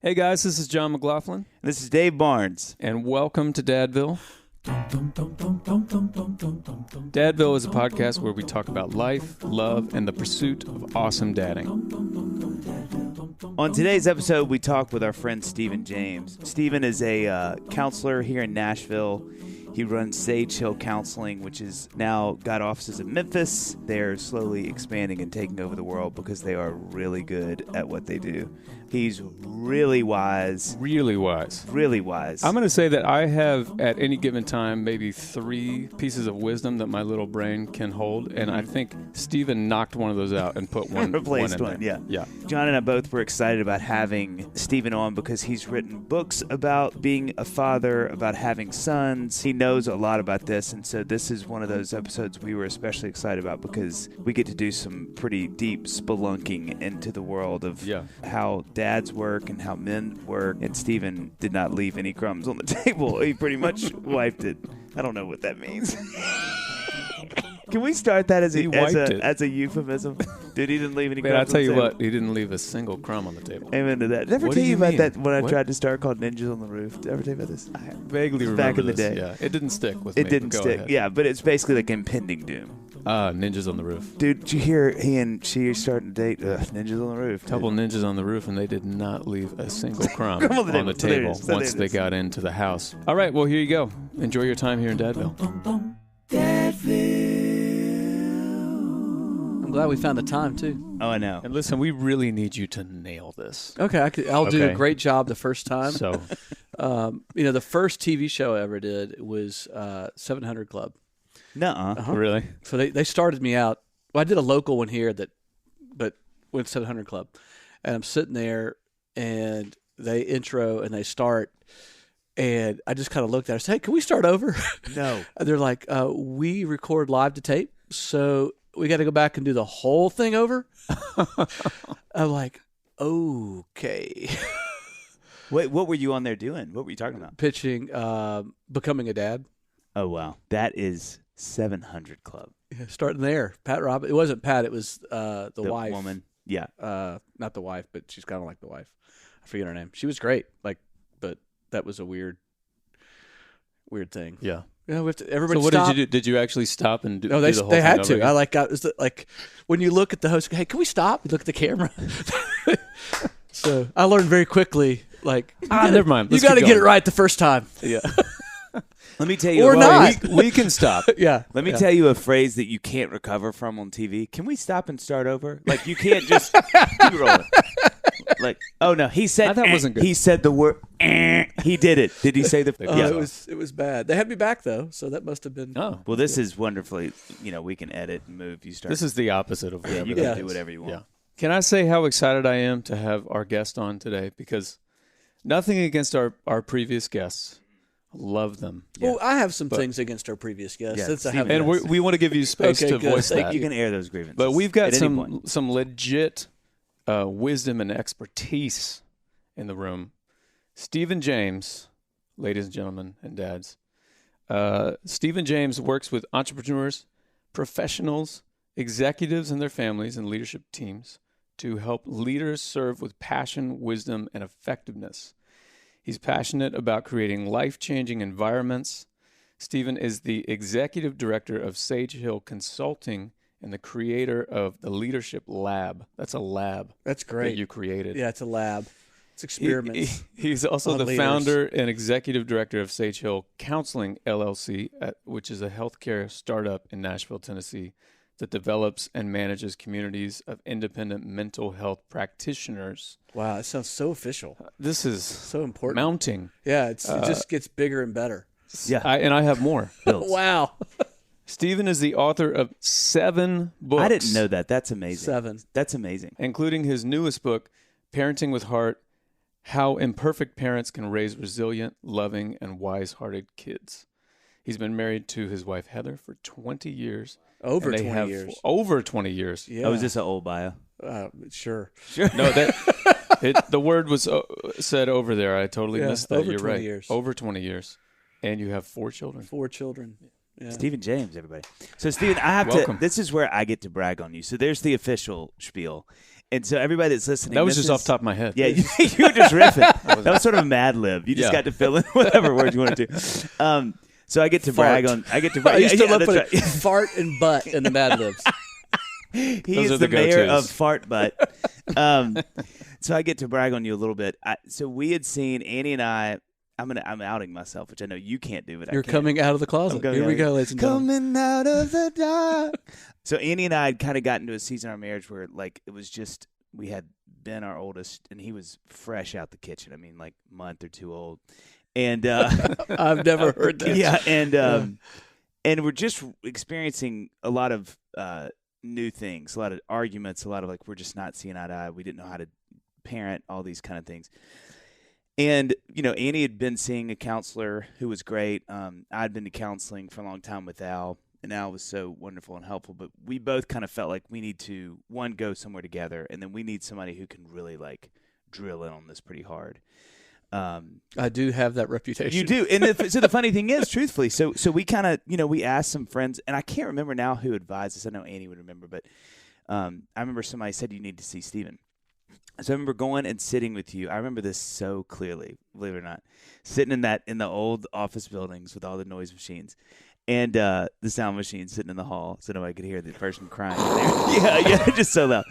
Hey guys, this is John McLaughlin. This is Dave Barnes. And welcome to Dadville. Dadville is a podcast where we talk about life, love, and the pursuit of awesome dadding. On today's episode, we talk with our friend Stephen James. Stephen is a counselor here in Nashville. He runs Sage Hill Counseling, which has now got offices in Memphis. They're slowly expanding and taking over the world because they are really good at what they do. He's really wise. Really wise. Really wise. I'm going to say that I have, at any given time, maybe 3 pieces of wisdom that my little brain can hold, and I think Stephen knocked one of those out and put one replaced in one, there. Yeah. John and I both were excited about having Stephen on because he's written books about being a father, about having sons. He knows a lot about this, and so this is one of those episodes we were especially excited about because we get to do some pretty deep spelunking into the world of how dads work and how men work, and Stephen did not leave any crumbs on the table. He pretty much wiped it. I don't know what that means. Can we start that as a euphemism? Dude, he didn't leave any crumbs on the table. I'll tell you what, he didn't leave a single crumb on the table. Amen to that. Did I ever tell you about that when I tried to start called Ninjas on the Roof? Did I ever tell you about this? I vaguely remember back in the day. Yeah, it didn't stick with me. It didn't stick. Ahead. Yeah, but it's basically like impending doom. Ninjas on the Roof. Dude, did you hear he and she are starting to date? Ninjas on the Roof. Couple ninjas on the roof, and they did not leave a single crumb on the table once they got into the house. All right, well, here you go. Enjoy your time here in Dadville. I'm glad we found the time, too. Oh, I know. And listen, we really need you to nail this. Okay, I'll do a great job the first time. So, the first TV show I ever did was 700 Club. Nuh-uh. Uh-huh. Really? So they started me out. Well, I did a local one here but with 700 Club. And I'm sitting there, and they intro, and they start, and I just kind of looked at it and said, hey, can we start over? No. And they're like, we record live to tape, so we got to go back and do the whole thing over? I'm like, okay. Wait, what were you on there doing? What were you talking about? Pitching, becoming a dad. Oh, wow. That is 700 Club. Yeah, starting there. Pat Robbins. It wasn't Pat. It was the wife. Woman. Yeah. Not the wife, but she's kind of like the wife. I forget her name. She was great. But that was a weird thing. Yeah. Yeah, we have to, everybody. So what stop. did you do? Did you actually stop and do? No, do the whole they had thing to. over It was like when you look at the host. Hey, can we stop? You look at the camera. So I learned very quickly. Never mind. You got to get it right the first time. Yeah. Let me tell you. Or not. We can stop. Yeah. Let me tell you a phrase that you can't recover from on TV. Can we stop and start over? Like, you can't just keep rolling. Like, oh no, he said that wasn't good. He said the word. He did it. Did he say the? Yeah. It was bad. They had me back though, so that must have been. Oh, well, this is wonderfully. We can edit and move. You start. This is the opposite of whatever. You can do whatever you want. Yeah. Can I say how excited I am to have our guest on today? Because nothing against our previous guests. Love them. Well, I have some things against our previous guests. Yeah, since I have and we want to give you space to voice that. You can air those grievances. But we've got some legit wisdom and expertise in the room. Stephen James, ladies and gentlemen and dads. Stephen James works with entrepreneurs, professionals, executives and their families and leadership teams to help leaders serve with passion, wisdom, and effectiveness. He's passionate about creating life-changing environments. Stephen is the executive director of Sage Hill Consulting and the creator of the Leadership Lab. That's a lab. That's great. That you created. Yeah, it's a lab. It's experiments. He's also the founder and executive director of Sage Hill Counseling, LLC, which is a healthcare startup in Nashville, Tennessee, that develops and manages communities of independent mental health practitioners. Wow, that sounds so official. This is so important. Mounting. Yeah, it just gets bigger and better. Yeah, and I have more. Wow. Stephen is the author of 7 books. I didn't know that. That's amazing. 7. That's amazing. Including his newest book, Parenting with Heart, How Imperfect Parents Can Raise Resilient, Loving, and Wise-Hearted Kids. He's been married to his wife, Heather, for 20 years. Over 20 years. Over 20 years. Yeah. Oh, is this an old bio? Sure. No, the word was said over there. I totally missed that. You're right. Years. Over 20 years. And you have 4 children. 4 children. Yeah. Stephen James, everybody. So, Stephen, I have Welcome. to. This is where I get to brag on you. So, there's the official spiel. And so everybody that's listening, That was just off the top of my head. Yeah, you were just riffing. That was sort of a Mad Lib. You just got to fill in whatever words you wanted to. So I get to brag on. I get to brag. I used to love putting fart and butt in the Mad Libs. He Those is are the mayor go-tos. of Fart Butt. So I get to brag on you a little bit. So we had seen Annie and I. I'm outing myself, which I know you can't do, but You're I can. coming out of the closet. Here we go, ladies and gentlemen. Coming out of the dark. So Annie and I had kind of gotten to a season in our marriage where like it was just we had Ben, our oldest, and he was fresh out the kitchen. I mean, like a month or two old. And I've never heard that. Yeah, and we're just experiencing a lot of new things, a lot of arguments, a lot of like we're just not seeing eye to eye. We didn't know how to parent, all these kind of things. And, Annie had been seeing a counselor who was great. I'd been to counseling for a long time with Al, and Al was so wonderful and helpful. But we both kind of felt like we need to, one, go somewhere together, and then we need somebody who can really, like, drill in on this pretty hard. I do have that reputation. You do. And so the funny thing is, truthfully, so we kind of, we asked some friends, and I can't remember now who advised us. I know Annie would remember, but I remember somebody said you need to see Stephen. So I remember going and sitting with you. I remember this so clearly, believe it or not, sitting in the old office buildings with all the noise machines, and the sound machine sitting in the hall, so nobody could hear the person crying in there. yeah, just so loud.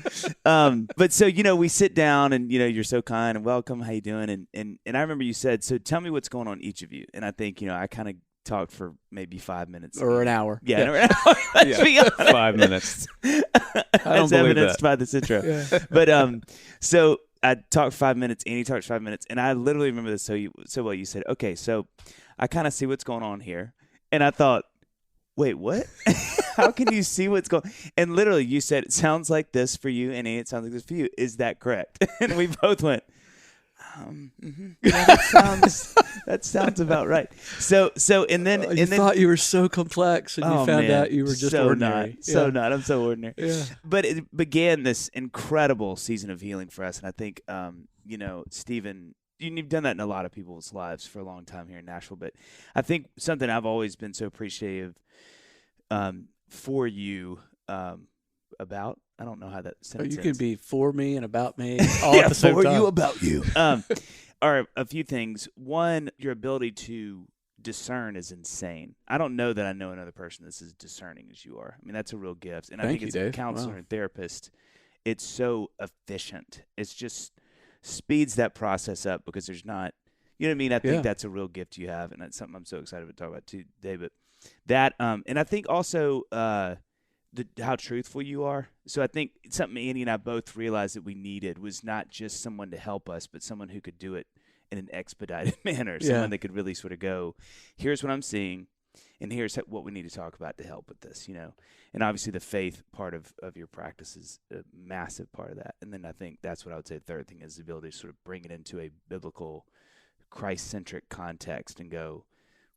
But so we sit down, and you're so kind and welcome. How you doing? And I remember you said, so tell me what's going on each of you. And I think I kind of talked for maybe 5 minutes or an hour. Yeah. Or an hour. Let's be honest. 5 minutes. That's evidenced by this intro. Yeah. But so I talked 5 minutes. Annie talked 5 minutes, and I literally remember this so well. You said, "Okay, so I kind of see what's going on here," and I thought, "Wait, what? How can you see what's going?" And literally, you said, "It sounds like this for you, and it sounds like this for you." Is that correct? And we both went. Yeah, that sounds about right. So and then You thought you were so complex, and you found out you were just so ordinary. Not. I'm so ordinary. Yeah. But it began this incredible season of healing for us, and I think Stephen, you've done that in a lot of people's lives for a long time here in Nashville. But I think something I've always been so appreciative for you about. I don't know how that sentence You can ends. be for me and about me all at the same for time. you, about you. Are a few things. One, your ability to discern is insane. I don't know that I know another person that's as discerning as you are. I mean, that's a real gift. And I think as a counselor and therapist, it's so efficient. It's just speeds that process up because there's not, you know what I mean? I think that's a real gift you have, and that's something I'm so excited to talk about too, David. That, and I think also how truthful you are. So I think something Annie and I both realized that we needed was not just someone to help us, but someone who could do it in an expedited manner. Someone that could really sort of go, here's what I'm seeing, and here's what we need to talk about to help with this, And obviously the faith part of your practice is a massive part of that. And then I think that's what I would say the third thing is the ability to sort of bring it into a biblical, Christ-centric context and go,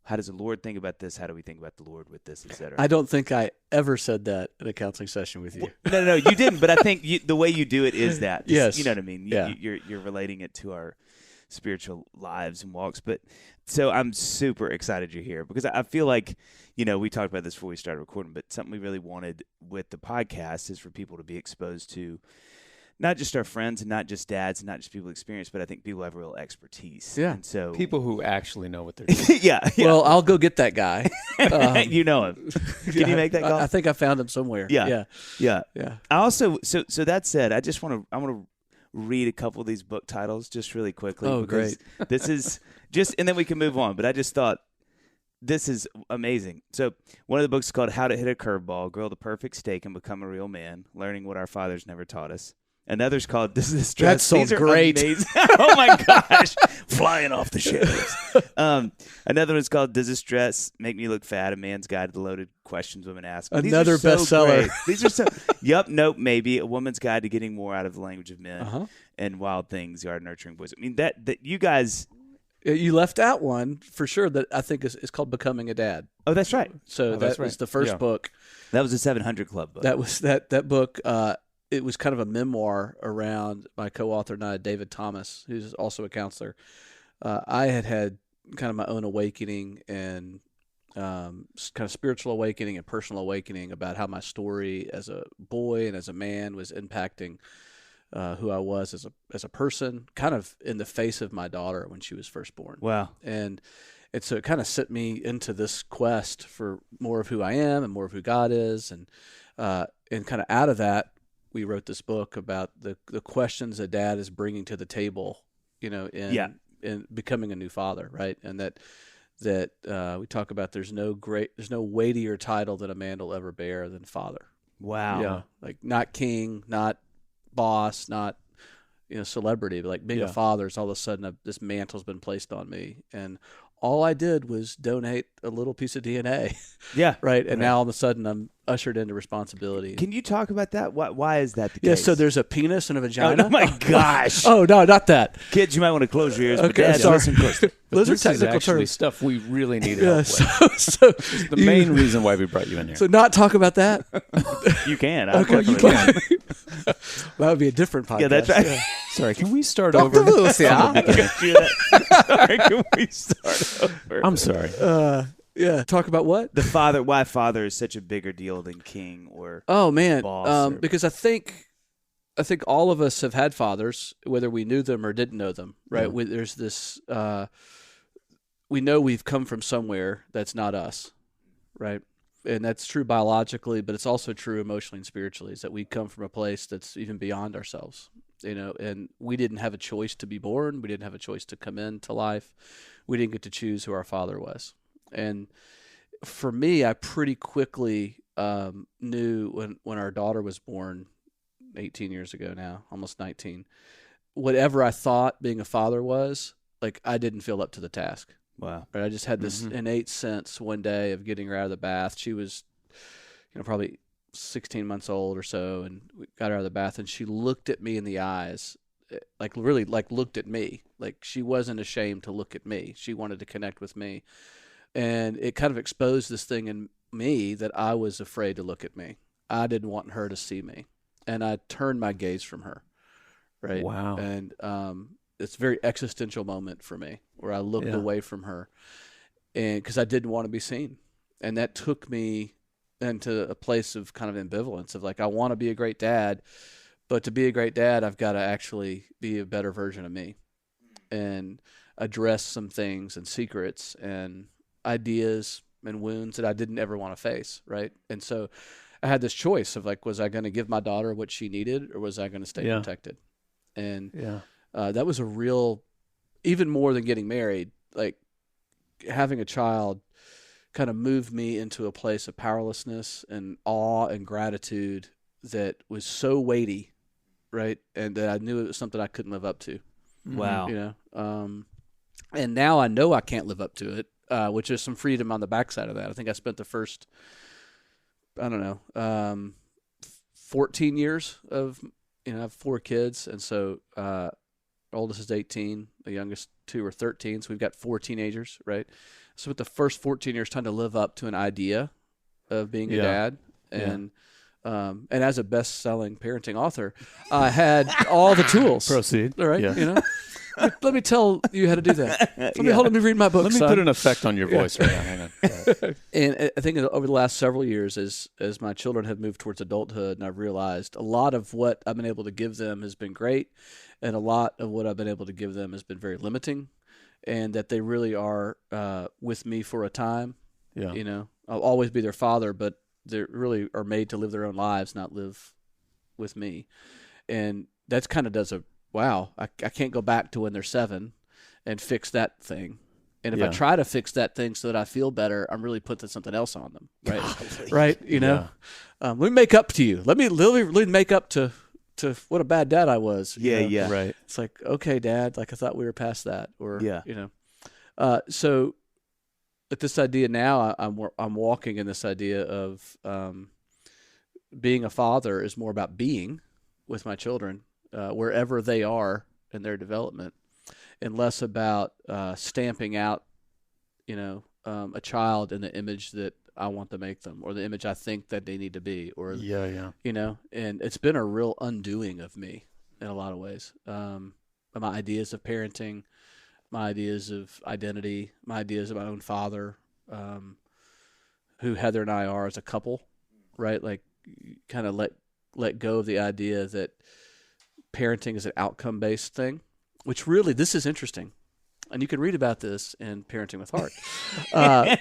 how does the Lord think about this? How do we think about the Lord with this, et cetera? I don't think I ever said that in a counseling session with you. No, you didn't. But I think the way you do it is that. Yes. You know what I mean? Yeah. You're relating it to our spiritual lives and walks. But so I'm super excited you're here because I feel like, we talked about this before we started recording, but something we really wanted with the podcast is for people to be exposed to not just our friends and not just dads and not just people experience, but I think people have real expertise. Yeah. And so People who actually know what they're doing. yeah. Well, I'll go get that guy. You know him. Can you make that call? I think I found him somewhere. Yeah. Yeah. I also so that said, I want to read a couple of these book titles just really quickly. Oh, because great. This is just, and then we can move on. But I just thought this is amazing. So one of the books is called How to Hit a Curveball, Grill the Perfect Steak and Become a Real Man, Learning What Our Fathers Never Taught Us. Another's called Does This Dress? That sounds These are great. amazing. Oh my gosh. Flying off the shelves. Another one's called Does This Dress Make Me Look Fat? A Man's Guide to the Loaded Questions Women Ask. These are Another so bestseller. great. These are so Yup, Nope, Maybe. A Woman's Guide to Getting More Out of the Language of Men. Uh-huh. And Wild Things, You Are Nurturing Boys. I mean, that you guys. You left out one for sure that I think is called Becoming a Dad. Oh, that's right. So that was the first book. That was a 700 Club book. That was that book. It was kind of a memoir around my co-author and I, David Thomas, who's also a counselor. I had kind of my own awakening and kind of spiritual awakening and personal awakening about how my story as a boy and as a man was impacting who I was as a person, kind of in the face of my daughter when she was first born. Wow. And so it kind of set me into this quest for more of who I am and more of who God is. And kind of out of that, we wrote this book about the questions that Dad is bringing to the table, in becoming a new father, right? And that we talk about there's no weightier title that a man will ever bear than father. Wow. Yeah. Like not king, not boss, not celebrity, but like being a father is all of a sudden this mantle's been placed on me, and all I did was donate a little piece of DNA. Yeah. Right. And now all of a sudden I'm ushered into responsibility. Can you talk about that? Why is that the case? Yeah, so there's a penis and a vagina. Oh my gosh. Oh, no, not that. Kids, you might want to close your ears. Okay, but Dad, sorry. listen close. Those are This is technical actually terms. stuff we really need help with. So It's the main reason why we brought you in here. So not talk about that? You can. Okay, you can. That would be a different podcast. Yeah, that's right. Yeah. Sorry, can we start Dr. over? Lewis, yeah. Sorry, can we start over? I'm sorry. Yeah. Talk about what? Why father is such a bigger deal than king or Oh man, boss or- because I think all of us have had fathers, whether we knew them or didn't know them, right? Yeah. There's this, we know we've come from somewhere that's not us, right? And that's true biologically, but it's also true emotionally and spiritually, is that we come from a place that's even beyond ourselves, and we didn't have a choice to be born. We didn't have a choice to come into life. We didn't get to choose who our father was. And for me, I pretty quickly knew when our daughter was born 18 years ago now, almost 19, whatever I thought being a father was, like I didn't feel up to the task. Wow. Right? I just had this innate sense one day of getting her out of the bath. She was, probably 16 months old or so, and we got her out of the bath, and she looked at me in the eyes, like really like looked at me. Like she wasn't ashamed to look at me. She wanted to connect with me. And it kind of exposed this thing in me that I was afraid to look at me. I didn't want her to see me. And I turned my gaze from her. Right. Wow. And it's a very existential moment for me where I looked away from her, and because I didn't want to be seen. And that took me into a place of kind of ambivalence of like, I want to be a great dad, but to be a great dad, I've got to actually be a better version of me and address some things and secrets and ideas and wounds that I didn't ever want to face. Right. And so I had this choice of like, was I going to give my daughter what she needed, or was I going to stay protected? And that was a real, even more than getting married, like having a child kind of moved me into a place of powerlessness and awe and gratitude that was so weighty, right? And that I knew it was something I couldn't live up to. Wow. And now I know I can't live up to it, which is some freedom on the backside of that. I think I spent the first, 14 years of, I have 4 kids. And so, oldest is 18, the youngest 2 are 13. So we've got 4 teenagers, right? So with the first 14 years trying to live up to an idea of being a dad, and as a best-selling parenting author, I had all the tools. Proceed. All right, Yeah. Let me tell you how to do that. Let me read my book. Let me son. put an effect on your voice right now. Hang on. And I think over the last several years, as my children have moved towards adulthood, and I've realized a lot of what I've been able to give them has been great, and a lot of what I've been able to give them has been very limiting, and that they really are with me for a time. Yeah. I'll always be their father, but they really are made to live their own lives, not live with me. And that's kind of does a wow. I can't go back to when they're 7 and fix that thing. And if I try to fix that thing so that I feel better, I'm really putting something else on them, right? Golly. Right? Let me make up to you. Let me really make up to what a bad dad I was. Yeah. Right. It's like, okay, Dad, like I thought we were past that, or So, but this idea now, I'm walking in this idea of being a father is more about being with my children wherever they are in their development, and less about stamping out, a child in the image that I want to make them, or the image I think that they need to be, or and it's been a real undoing of me in a lot of ways. My ideas of parenting, my ideas of identity, my ideas of my own father, who Heather and I are as a couple, right? Like, kind of let go of the idea that parenting is an outcome-based thing, which really, this is interesting. And you can read about this in Parenting with Heart. That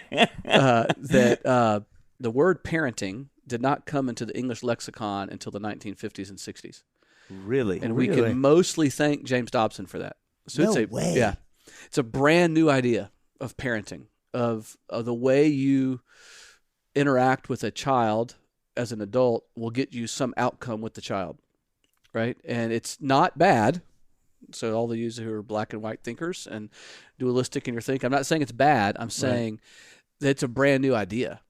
the word parenting did not come into the English lexicon until the 1950s and 60s. Really? And we can mostly thank James Dobson for that. So No it's a way. Yeah. It's a brand new idea of parenting, of the way you interact with a child as an adult will get you some outcome with the child, right? And it's not bad. So all the users who are black and white thinkers and dualistic in your thinking, I'm not saying it's bad. I'm saying that it's a brand new idea.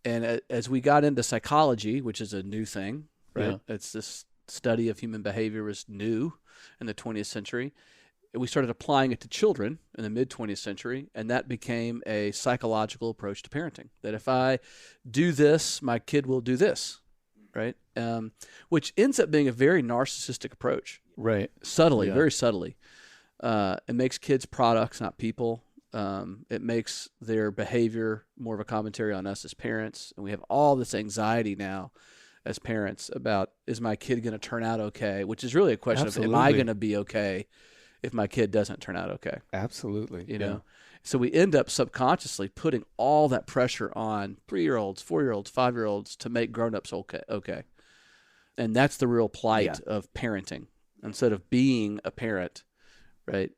And as we got into psychology, which is a new thing, right? Yeah. It's this study of human behavior is new in the 20th century. We started applying it to children in the mid-20th century, and that became a psychological approach to parenting. That if I do this, my kid will do this, right? Which ends up being a very narcissistic approach. Right. Subtly, very subtly. It makes kids products, not people. It makes their behavior more of a commentary on us as parents. And we have all this anxiety now as parents about, is my kid going to turn out okay? Which is really a question of, am I going to be okay if my kid doesn't turn out okay? Absolutely. You know? So we end up subconsciously putting all that pressure on 3-year-olds, 4-year-olds, 5-year-olds to make grown-ups okay. And that's the real plight of parenting. Instead of being a parent, right?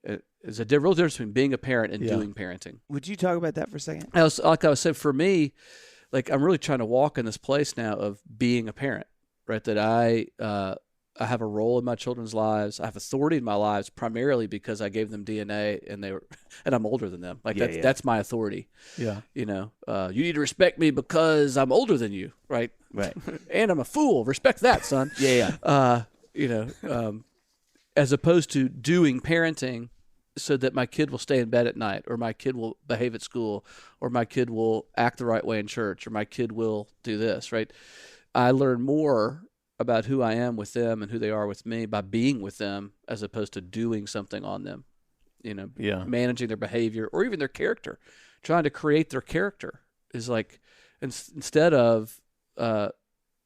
There's a real difference between being a parent and doing parenting. Would you talk about that for a second? Like I was saying, for me, like I'm really trying to walk in this place now of being a parent, right? That I have a role in my children's lives. I have authority in my lives primarily because I gave them DNA and I'm older than them. Like that's my authority. Yeah. You know, you need to respect me because I'm older than you, right? Right. And I'm a fool. Respect that, son. You know, as opposed to doing parenting so that my kid will stay in bed at night, or my kid will behave at school, or my kid will act the right way in church, or my kid will do this, right? I learn more about who I am with them and who they are with me by being with them as opposed to doing something on them, you know, managing their behavior or even their character. Trying to create their character is like, instead of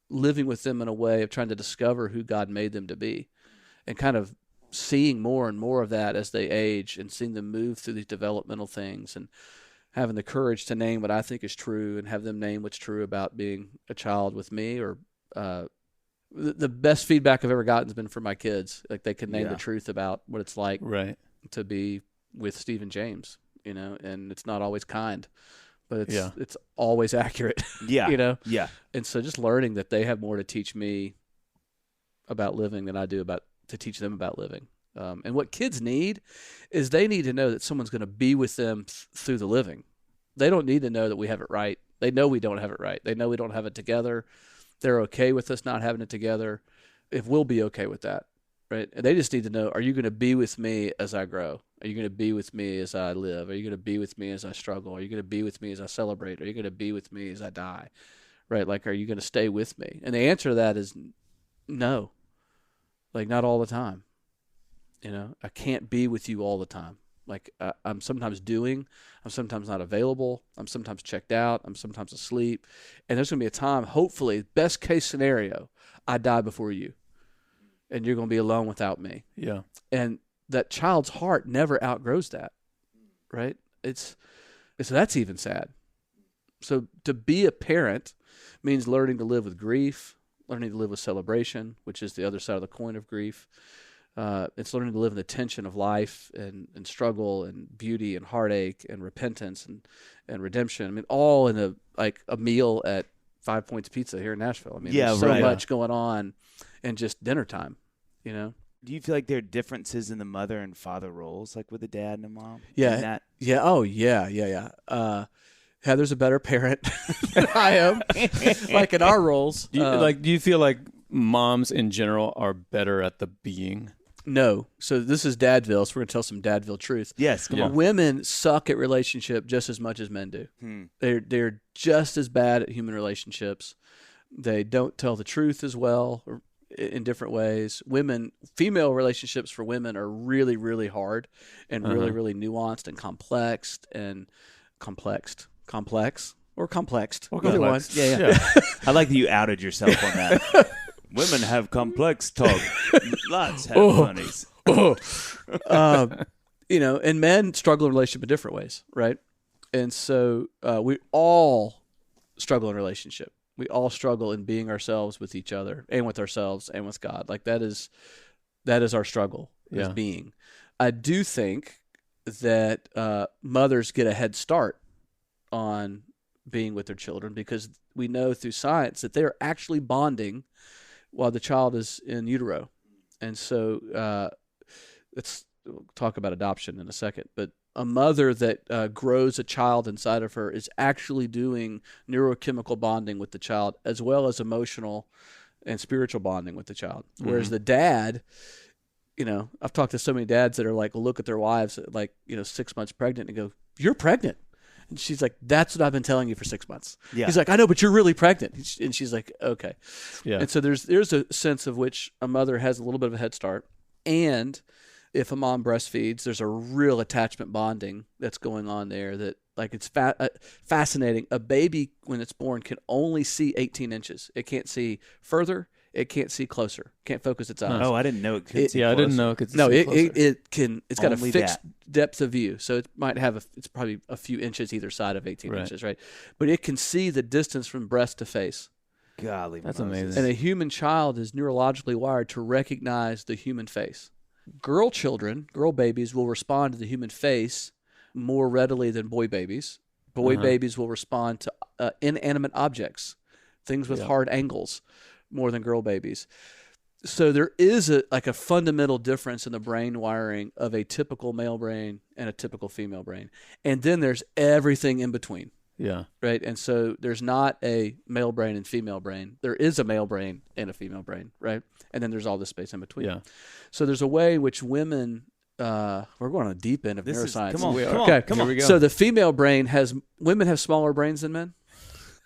living with them in a way of trying to discover who God made them to be, and kind of seeing more and more of that as they age and seeing them move through these developmental things and having the courage to name what I think is true and have them name what's true about being a child with me. Or the best feedback I've ever gotten has been from my kids. Like they can name the truth about what it's like to be with Stephen James, you know, and it's not always kind, but it's always accurate. You know? Yeah. And so just learning that they have more to teach me about living than I do to teach them about living. And what kids need is they need to know that someone's going to be with them through the living. They don't need to know that we have it right. They know we don't have it right. They know we don't have it together. They're okay with us not having it together. If we'll be okay with that, right? And they just need to know, are you going to be with me as I grow? Are you going to be with me as I live? Are you going to be with me as I struggle? Are you going to be with me as I celebrate? Are you going to be with me as I die? Right? Like, are you going to stay with me? And the answer to that is no. Like, not all the time. You know, I can't be with you all the time. Like, I'm sometimes doing, I'm sometimes not available, I'm sometimes checked out, I'm sometimes asleep. And there's going to be a time, hopefully, best case scenario, I die before you. And you're going to be alone without me. Yeah. And that child's heart never outgrows that, right? So that's even sad. So to be a parent means learning to live with grief, learning to live with celebration, which is the other side of the coin of grief. It's learning to live in the tension of life and struggle and beauty and heartache and repentance and redemption. I mean, all in a meal at 5 Points Pizza here in Nashville. I mean, there's so much going on in just dinner time, you know? Do you feel like there are differences in the mother and father roles, like with the dad and the mom? Yeah. Yeah. Oh, yeah. Heather's a better parent than I am, like in our roles. Do you feel like moms in general are better at the being? No. So this is Dadville, so we're going to tell some Dadville truth. Yes, come on. Women suck at relationship just as much as men do. They're just as bad at human relationships. They don't tell the truth as well in different ways. Female relationships for women are really, really hard and really, really nuanced and complexed. Either one. Yeah. I like that you outed yourself on that. Women have complex talk. Lots have funnies. And men struggle in relationship in different ways, right? And so we all struggle in relationship. We all struggle in being ourselves with each other and with ourselves and with God. Like that is our struggle as being. I do think that mothers get a head start on being with their children because we know through science that they are actually bonding while the child is in utero. And so we'll talk about adoption in a second, but a mother that grows a child inside of her is actually doing neurochemical bonding with the child as well as emotional and spiritual bonding with the child. Mm-hmm. Whereas the dad, I've talked to so many dads that are like, look at their wives at 6 months pregnant and go, "You're pregnant." And she's like, "That's what I've been telling you for 6 months." Yeah. He's like, "I know, but you're really pregnant." And she's like, "Okay." Yeah. And so there's a sense of which a mother has a little bit of a head start. And if a mom breastfeeds, there's a real attachment bonding that's going on there that it's fascinating. A baby, when it's born, can only see 18 inches. It can't see further. It can't see closer. Can't focus its eyes. Oh, I didn't know it could see closer. I didn't know it could see closer. it can. It's got only a fixed depth of view. So it might have it's probably a few inches either side of 18 inches, right? But it can see the distance from breast to face. Golly, that's amazing. And a human child is neurologically wired to recognize the human face. Girl babies will respond to the human face more readily than boy babies. Boy babies will respond to inanimate objects, things with hard angles, more than girl babies. So there is a fundamental difference in the brain wiring of a typical male brain and a typical female brain. And then there's everything in between. Yeah. Right. And so there's not a male brain and female brain. There is a male brain and a female brain. Right. And then there's all this space in between. Yeah. So there's a way in which women, we're going on a deep end of neuroscience. Come on. Here we go. So the female brain women have smaller brains than men,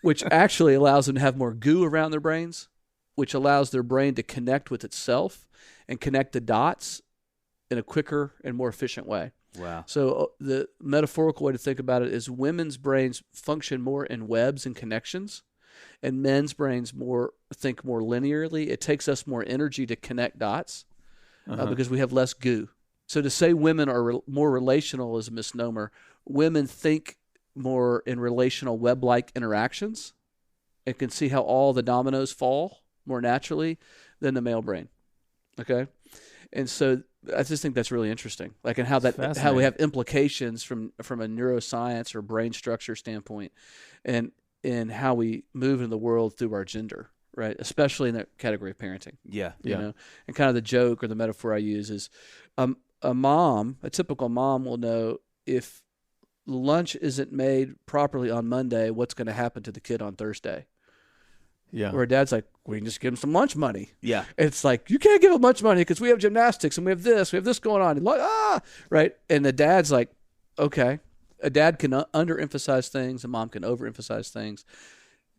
which actually allows them to have more goo around their brains, which allows their brain to connect with itself and connect the dots in a quicker and more efficient way. Wow. So the metaphorical way to think about it is women's brains function more in webs and connections, and men's brains think more linearly. It takes us more energy to connect dots because we have less goo. So to say women are more relational is a misnomer. Women think more in relational web-like interactions and can see how all the dominoes fall more naturally than the male brain. Okay? And so I just think that's really interesting, and how we have implications from a neuroscience or brain structure standpoint, and how we move in the world through our gender, right? Especially in the category of parenting. Yeah, And kind of the joke or the metaphor I use is, a typical mom will know if lunch isn't made properly on Monday, what's going to happen to the kid on Thursday. Yeah. Where dad's like, we can just give him some lunch money. Yeah. It's like, you can't give him lunch money because we have gymnastics and we have this going on. And right? And the dad's like, okay. A dad can underemphasize things. A mom can overemphasize things.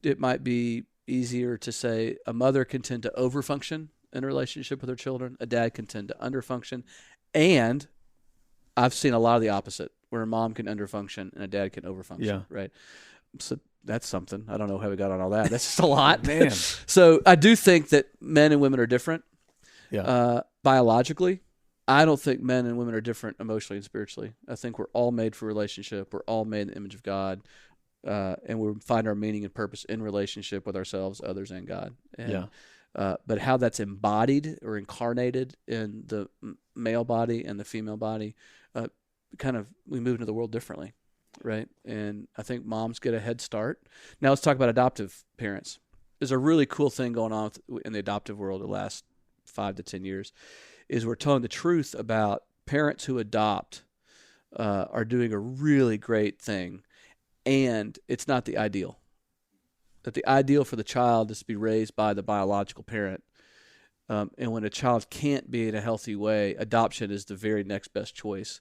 It might be easier to say a mother can tend to overfunction in a relationship with her children. A dad can tend to underfunction. And I've seen a lot of the opposite, where a mom can underfunction and a dad can overfunction. Yeah. Right? So that's something. I don't know how we got on all that. That's just a lot. Man. So I do think that men and women are different. Yeah. Biologically, I don't think men and women are different emotionally and spiritually. I think we're all made for relationship. We're all made in the image of God. And we find our meaning and purpose in relationship with ourselves, others, and God. And, but how that's embodied or incarnated in the male body and the female body, we move into the world differently. Right. And I think moms get a head start. Now let's talk about adoptive parents. There's a really cool thing going on in the adoptive world the last 5 to 10 years is we're telling the truth about parents who adopt are doing a really great thing. And it's not the ideal. That the ideal for the child is to be raised by the biological parent. And when a child can't be in a healthy way, adoption is the very next best choice.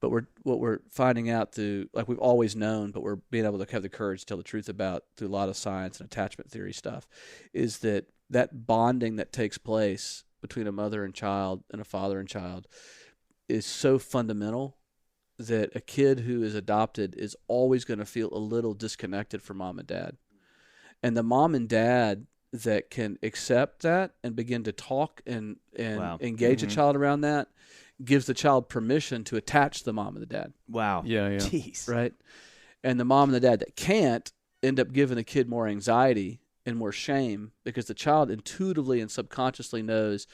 But what we're finding out through, we've always known, but we're being able to have the courage to tell the truth about through a lot of science and attachment theory stuff, is that bonding that takes place between a mother and child and a father and child is so fundamental that a kid who is adopted is always going to feel a little disconnected from mom and dad. And the mom and dad that can accept that and begin to talk and Wow. engage a child around that gives the child permission to attach the mom and the dad, Wow. Yeah. Jeez. right? And the mom and the dad that can't end up giving the kid more anxiety and more shame because the child intuitively and subconsciously knows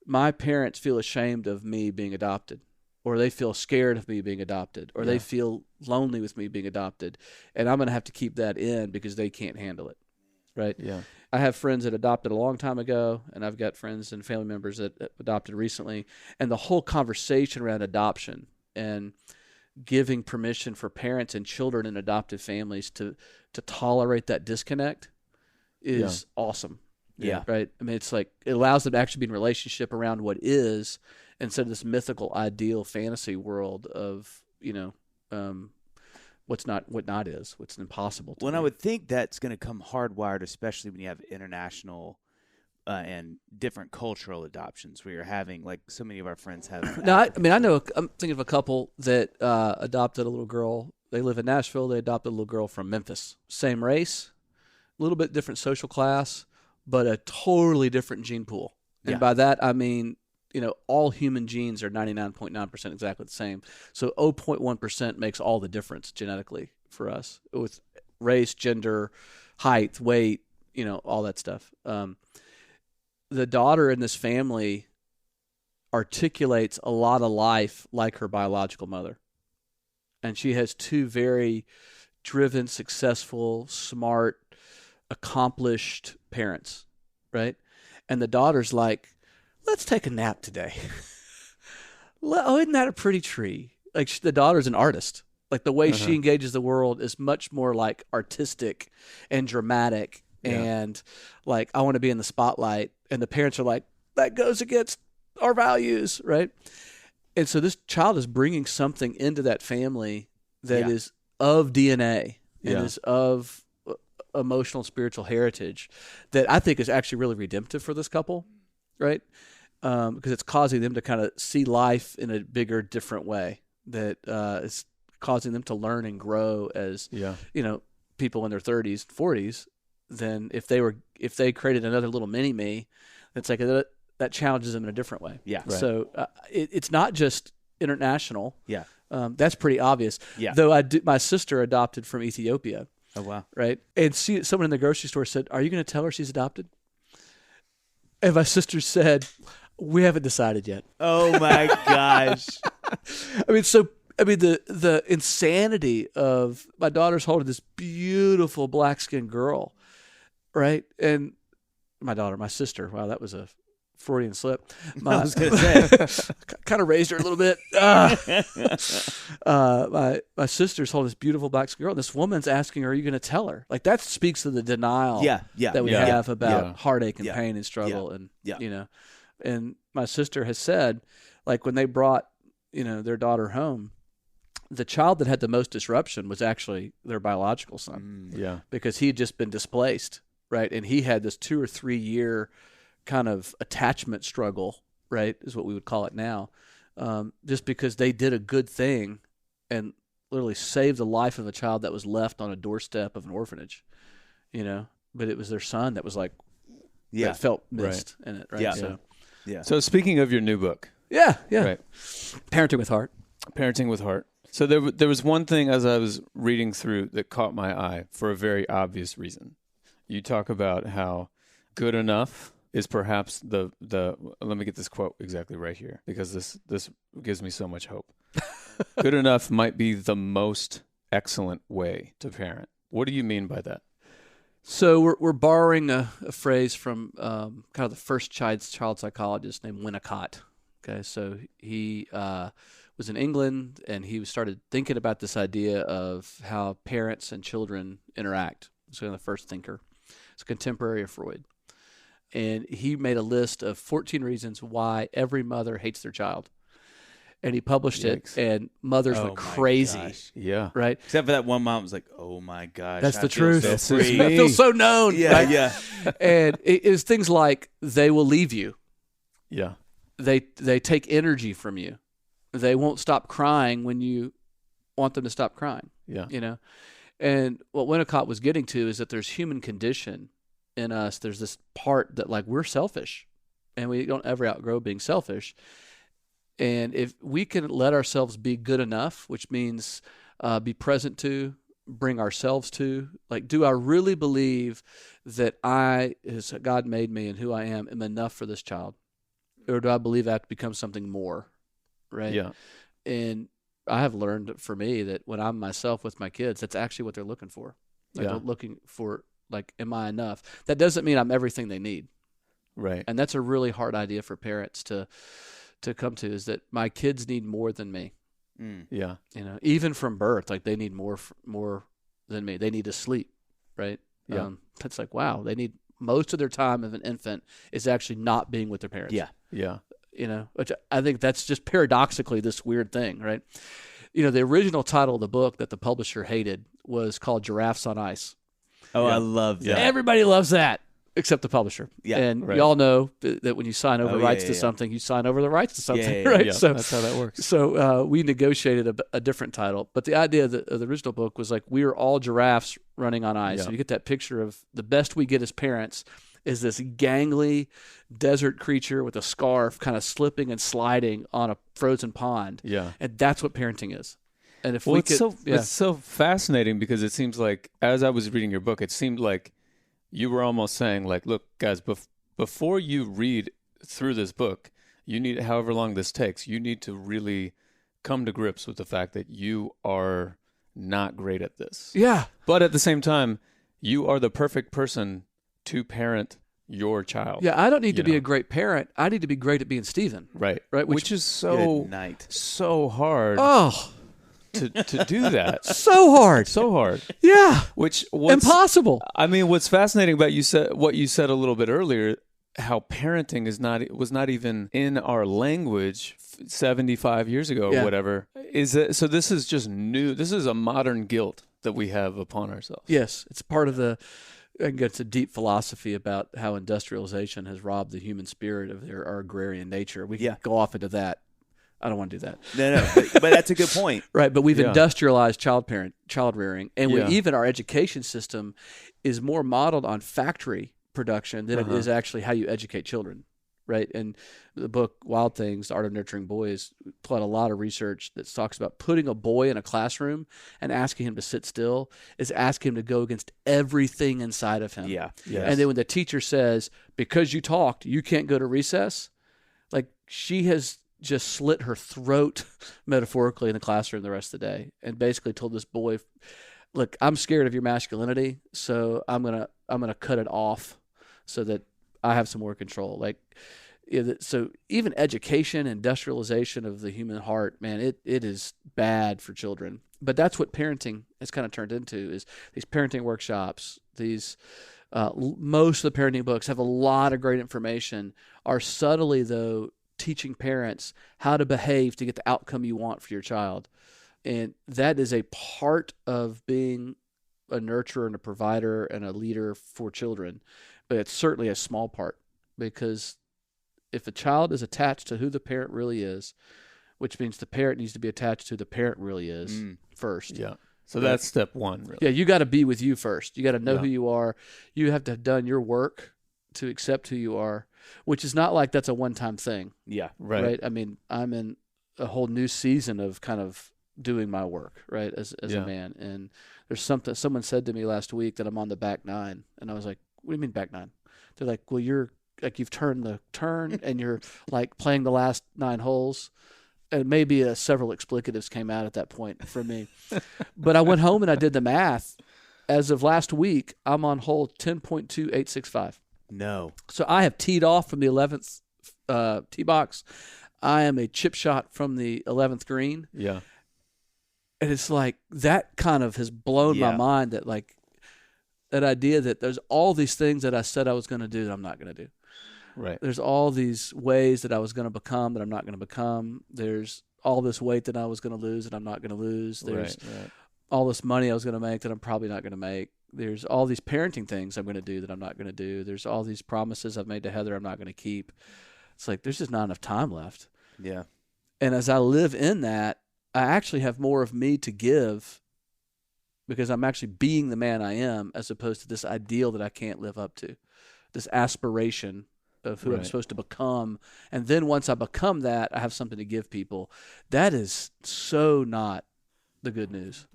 my parents feel ashamed of me being adopted, or they feel scared of me being adopted, or they feel lonely with me being adopted, and I'm going to have to keep that in because they can't handle it, right? Yeah. I have friends that adopted a long time ago, and I've got friends and family members that adopted recently, and the whole conversation around adoption and giving permission for parents and children in adoptive families to tolerate that disconnect is awesome. Yeah. Right. I mean, it's like it allows them to actually be in relationship around what is instead of this mythical, ideal fantasy world of what's impossible. Well, I would think that's going to come hardwired, especially when you have international and different cultural adoptions, where you're having, like, so many of our friends have. No, I'm thinking of a couple that adopted a little girl. They live in Nashville. They adopted a little girl from Memphis. Same race, a little bit different social class, but a totally different gene pool. And by that, I mean, all human genes are 99.9% exactly the same. So 0.1% makes all the difference genetically for us with race, gender, height, weight, all that stuff. The daughter in this family articulates a lot of life like her biological mother. And she has two very driven, successful, smart, accomplished parents, right? And the daughter's like, let's take a nap today. Oh, isn't that a pretty tree? Like, the daughter's an artist. Like, the way she engages the world is much more like artistic and dramatic and like, I want to be in the spotlight. And the parents are like, that goes against our values, right? And so this child is bringing something into that family that is of DNA and is of emotional and spiritual heritage that I think is actually really redemptive for this couple, right? Because it's causing them to kind of see life in a bigger, different way that is causing them to learn and grow as, people in their 30s, 40s, than if they created another little mini me. It's like that challenges them in a different way. Yeah. Right. So it's not just international. Yeah. That's pretty obvious. Yeah. Though my sister adopted from Ethiopia. Oh, wow. Right. And someone in the grocery store said, "Are you going to tell her she's adopted?" And my sister said, "We haven't decided yet." Oh my gosh. The insanity of my daughter's holding this beautiful black-skinned girl, right? And my sister, wow, that was a Freudian slip. I was going to say. Kind of raised her a little bit. My sister's holding this beautiful black-skinned girl. This woman's asking her, "Are you going to tell her?" Like, that speaks to the denial that we have about heartache and pain and struggle. And, and my sister has said, like, when they brought, their daughter home, the child that had the most disruption was actually their biological son. Because he had just been displaced, right? And he had this 2 or 3 year kind of attachment struggle, right, is what we would call it now, just because they did a good thing and literally saved the life of a child that was left on a doorstep of an orphanage, but it was their son that was like, that felt missed in it, right? So speaking of your new book. Right. Parenting with Heart. So there was one thing as I was reading through that caught my eye for a very obvious reason. You talk about how good enough is perhaps the let me get this quote exactly right here, because this gives me so much hope. Good enough might be the most excellent way to parent. What do you mean by that? So we're borrowing a phrase from kind of the first child psychologist named Winnicott. Okay, so he was in England, and he started thinking about this idea of how parents and children interact. He's kind of the first thinker. It's a contemporary of Freud. And he made a list of 14 reasons why every mother hates their child. And he published it, and mothers went crazy. Gosh. Yeah. Right? Except for that one mom was like, "Oh my gosh. That's the truth. So free. I feel so known." Yeah, right? yeah. And it was things like, they will leave you. Yeah. They take energy from you. They won't stop crying when you want them to stop crying. Yeah. And what Winnicott was getting to is that there's human condition in us, there's this part that like we're selfish, and we don't ever outgrow being selfish. And if we can let ourselves be good enough, which means be present to, bring ourselves to, like, do I really believe that I, as God made me and who I am enough for this child? Or do I believe I have to become something more, right? Yeah. And I have learned for me that when I'm myself with my kids, that's actually what they're looking for. Like, they're looking for, like, am I enough? That doesn't mean I'm everything they need. Right. And that's a really hard idea for parents to come to, is that my kids need more than me. Yeah. You know, even from birth, like, they need more than me. They need to sleep, right? Yeah. It's like, wow, they need most of their time of an infant is actually not being with their parents. Yeah. Yeah. You know, which I think that's just paradoxically this weird thing, right? You know, the original title of the book that the publisher hated was called Giraffes on Ice. Oh, I love that. Yeah. Everybody loves that except the publisher. Yeah, and right. y'all know that when you sign over rights to yeah. something, you sign over the rights to something, Yeah, right? Yeah. So That's how that works. So we negotiated a different title, but the idea of the original book was like, we are all giraffes running on ice. Yeah. So you get that picture of the best we get as parents is this gangly desert creature with a scarf kind of slipping and sliding on a frozen pond. Yeah. And that's what parenting is. And if Well, we it's could, it's so fascinating because it seems like, as I was reading your book, it seemed like you were almost saying, like, look, guys, before you read through this book, you need, however long this takes, you need to really come to grips with the fact that you are not great at this. yeah. But at the same time, you are the perfect person to parent your child. Yeah, I don't need to You be know. a great parent. I need to be great at being Stephen. Right. Right, Which is Good night. so hard Oh, to do that. so hard. So hard. Yeah. What's Impossible. I mean, what's fascinating about what you said a little bit earlier, how parenting was not even in our language 75 years ago or Yeah. whatever. Is that, so this is just new. This is a modern guilt that we have upon ourselves. Yes, it's part of the. I can get to deep philosophy about how industrialization has robbed the human spirit of our agrarian nature. We can Yeah. go off into that. I don't want to do that. No, but that's a good point. Right, but we've Yeah. industrialized child rearing, and Yeah. even our education system is more modeled on factory production than it is actually how you educate children. Right, and the book Wild Things: The Art of Nurturing Boys put a lot of research that talks about putting a boy in a classroom and asking him to sit still is asking him to go against everything inside of him. Yeah. Yes. And then when the teacher says, because you talked, you can't go to recess, like, she has just slit her throat metaphorically in the classroom the rest of the day, and basically told this boy, look, I'm scared of your masculinity, so I'm gonna cut it off so that I have some more control. Like, so even education, industrialization of the human heart, man, it is bad for children. But that's what parenting has kind of turned into, is these parenting workshops. These most of the parenting books have a lot of great information, are subtly, though, teaching parents how to behave to get the outcome you want for your child. And that is a part of being a nurturer and a provider and a leader for children. But it's certainly a small part, because if a child is attached to who the parent really is, which means the parent needs to be attached to who the parent really is first. Yeah. So that's step one, really. Yeah, you got to be with you first. You got to know Yeah. who you are. You have to have done your work to accept who you are, which is not like that's a one-time thing, Yeah. Right. I mean, I'm in a whole new season of kind of doing my work, right, as Yeah. a man. And there's something someone said to me last week that I'm on the back nine, and I was like, what do you mean back nine? They're like, well, you're like, you've turned the turn and you're like playing the last 9 holes. And maybe several explicatives came out at that point for me. But I went home and I did the math. As of last week, I'm on hole 10.2865. No. So I have teed off from the 11th tee box. I am a chip shot from the 11th green. Yeah. And it's like, that kind of has blown my Yeah. mind, that like, that idea that there's all these things that I said I was going to do that I'm not going to do. Right. There's all these ways that I was going to become that I'm not going to become. There's all this weight that I was going to lose that I'm not going to lose. There's Right. all this money I was going to make that I'm probably not going to make. There's all these parenting things I'm going to do that I'm not going to do. There's all these promises I've made to Heather I'm not going to keep. It's like, there's just not enough time left. Yeah. And as I live in that, I actually have more of me to give, because I'm actually being the man I am, as opposed to this ideal that I can't live up to. this aspiration of who I'm Right. supposed to become. And then once I become that, I have something to give people. That is so not the good news,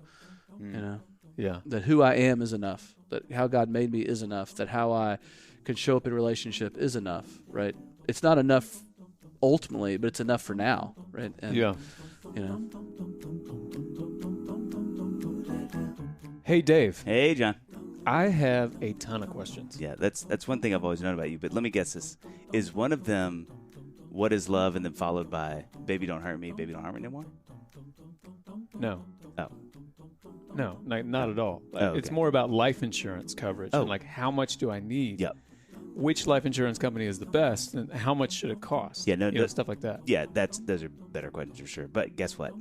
Yeah. that who I am is enough, that how God made me is enough, that how I can show up in relationship is enough, right? It's not enough ultimately, but it's enough for now, right? And, Yeah. you know, Hey, Dave. Hey, John. I have a ton of questions. Yeah, that's one thing I've always known about you. But let me guess this. Is one of them, what is love, and then followed by, baby, don't hurt me, baby, don't harm me anymore? No. Oh. No, not at all. Oh, It's okay. more about life insurance coverage Oh. and like how much do I need? Yep. Which life insurance company is the best and how much should it cost? Yeah, no, You know, no. stuff like that. Yeah, those are better questions for sure. But guess what?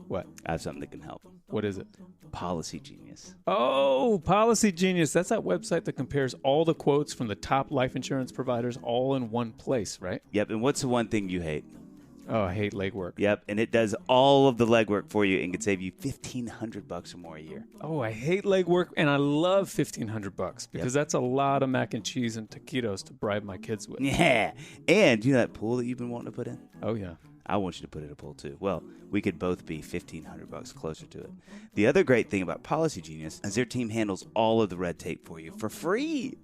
What? I have something that can help. What is it? Policy Genius. Oh, Policy Genius. That's that website that compares all the quotes from the top life insurance providers all in one place, right? Yep, and what's the one thing you hate? Oh, I hate legwork. Yep, and it does all of the legwork for you and can save you $1,500 or more a year. Oh, I hate legwork, and I love $1,500 because that's a lot of mac and cheese and taquitos to bribe my kids with. Yeah, and you know that pool that you've been wanting to put in? Oh, yeah. I want you to put in a pool too. Well, we could both be $1,500 closer to it. The other great thing about Policy Genius is their team handles all of the red tape for you for free.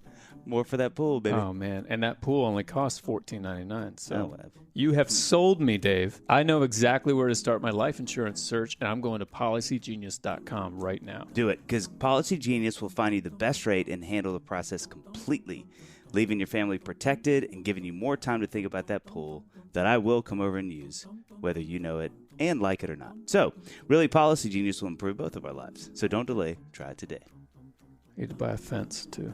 More for that pool, baby. Oh, man. And that pool only costs $14.99. So Oh, you have sold me, Dave. I know exactly where to start my life insurance search, and I'm going to policygenius.com right now. do it, because Policy Genius will find you the best rate and handle the process completely, leaving your family protected and giving you more time to think about that pool that I will come over and use, whether you know it and like it or not. So, really, Policy Genius will improve both of our lives. So don't delay. Try it today. I need to buy a fence, too.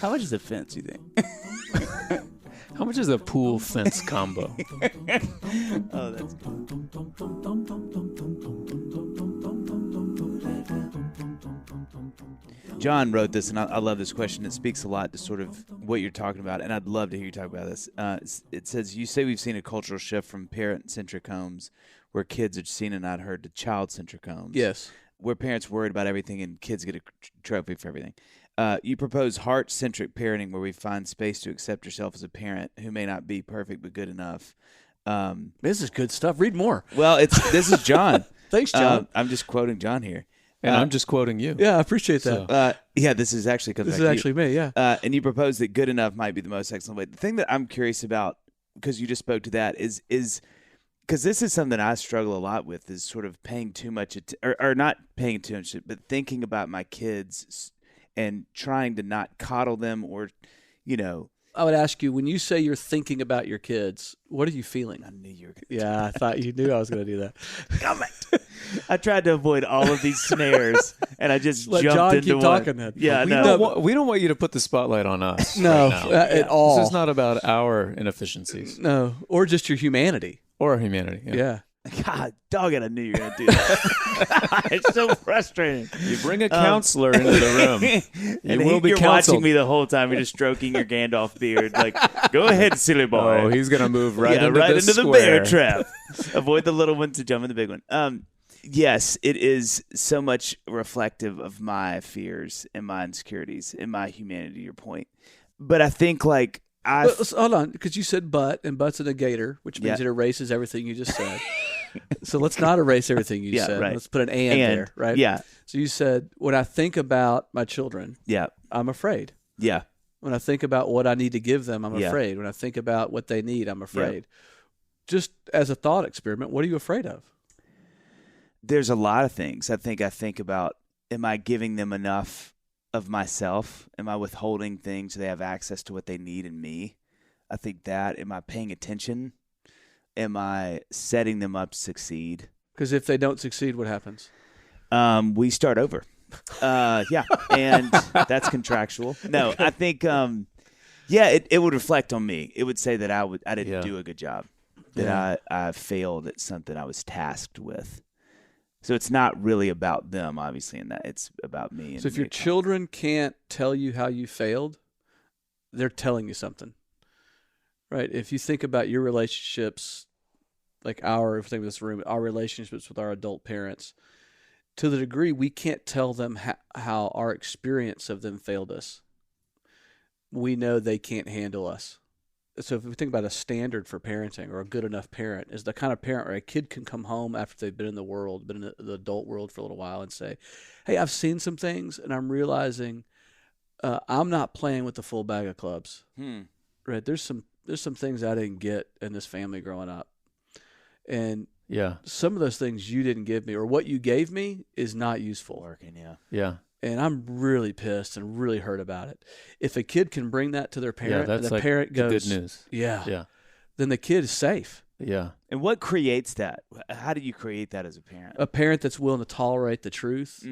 How much is a fence, you think? How much is a pool fence combo? Oh, that's good. John wrote this, and I love this question. It speaks a lot to sort of what you're talking about, and I'd love to hear you talk about this. It says, you say we've seen a cultural shift from parent-centric homes where kids are seen and not heard to child-centric homes. yes. Where parents worried about everything and kids get a trophy for everything. You propose heart-centric parenting where we find space to accept yourself as a parent who may not be perfect but good enough. This is good stuff. Read more. Well, this is John. Thanks, John. I'm just quoting John here. And I'm just quoting you. Yeah, I appreciate that. So- Yeah, this is actually comes This back is to actually me, yeah. and you propose that good enough might be the most excellent way. The thing that I'm curious about, because you just spoke to that, is because this is something I struggle a lot with, is sort of paying too much or not paying too much, but thinking about my kids and trying to not coddle them or, you know. I would ask you, when you say you're thinking about your kids, what are you feeling? I knew you were going Yeah, I thought you knew I was going to do that. to I tried to avoid all of these snares, and I just Let jumped John into keep one. talking then. Yeah, We don't want you to put the spotlight on us. No, right now. at all. This is not about our inefficiencies No, or just your humanity. or our humanity. Yeah. God, dog it, I knew you were going to do that. It's so frustrating. You bring a counselor into the room. And will be you're counseled. watching me the whole time. You're just stroking your Gandalf beard. Like, go ahead, silly boy. Oh, he's going to move right into right this into the square. bear trap. Avoid the little one to jump in the big one. Yes, it is so much reflective of my fears and my insecurities and my humanity, your point. But I think, like, Well, so hold on, because you said but, and but's a negator, which means Yeah. it erases everything you just said. So let's not erase everything you Yeah, said. right. Let's put an and there, right? Yeah, So you said, when I think about my children, yeah, I'm afraid. yeah. When I think about what I need to give them, I'm Yeah. afraid. When I think about what they need, I'm afraid. Just as a thought experiment, what are you afraid of? There's a lot of things. I think about, am I giving them enough of myself? Am I withholding things so they have access to what they need in me? I think that. Am I paying attention? Am I setting them up to succeed? Because if they don't succeed, what happens? We start over. Yeah, and that's contractual. No, I think, it would reflect on me. It would say that I didn't Yeah. do a good job, that I failed at something I was tasked with. So it's not really about them, obviously, in that it's about me. So if your children can't tell you how you failed, they're telling you something, right? If you think about your relationships, like if you think of this room, our relationships with our adult parents, to the degree we can't tell them how our experience of them failed us, we know they can't handle us. So if we think about a standard for parenting, or a good enough parent is the kind of parent where a kid can come home after they've been in the world, been in the adult world for a little while, and say, hey, I've seen some things and I'm realizing I'm not playing with the full bag of clubs. Right? There's some things I didn't get in this family growing up. And some of those things you didn't give me, or what you gave me, is not useful. Working, Yeah. And I'm really pissed and really hurt about it. If a kid can bring that to their parent, and the parent goes, good news. Yeah. Then the kid is safe. Yeah. And what creates that? How do you create that as a parent? A parent that's willing to tolerate the truth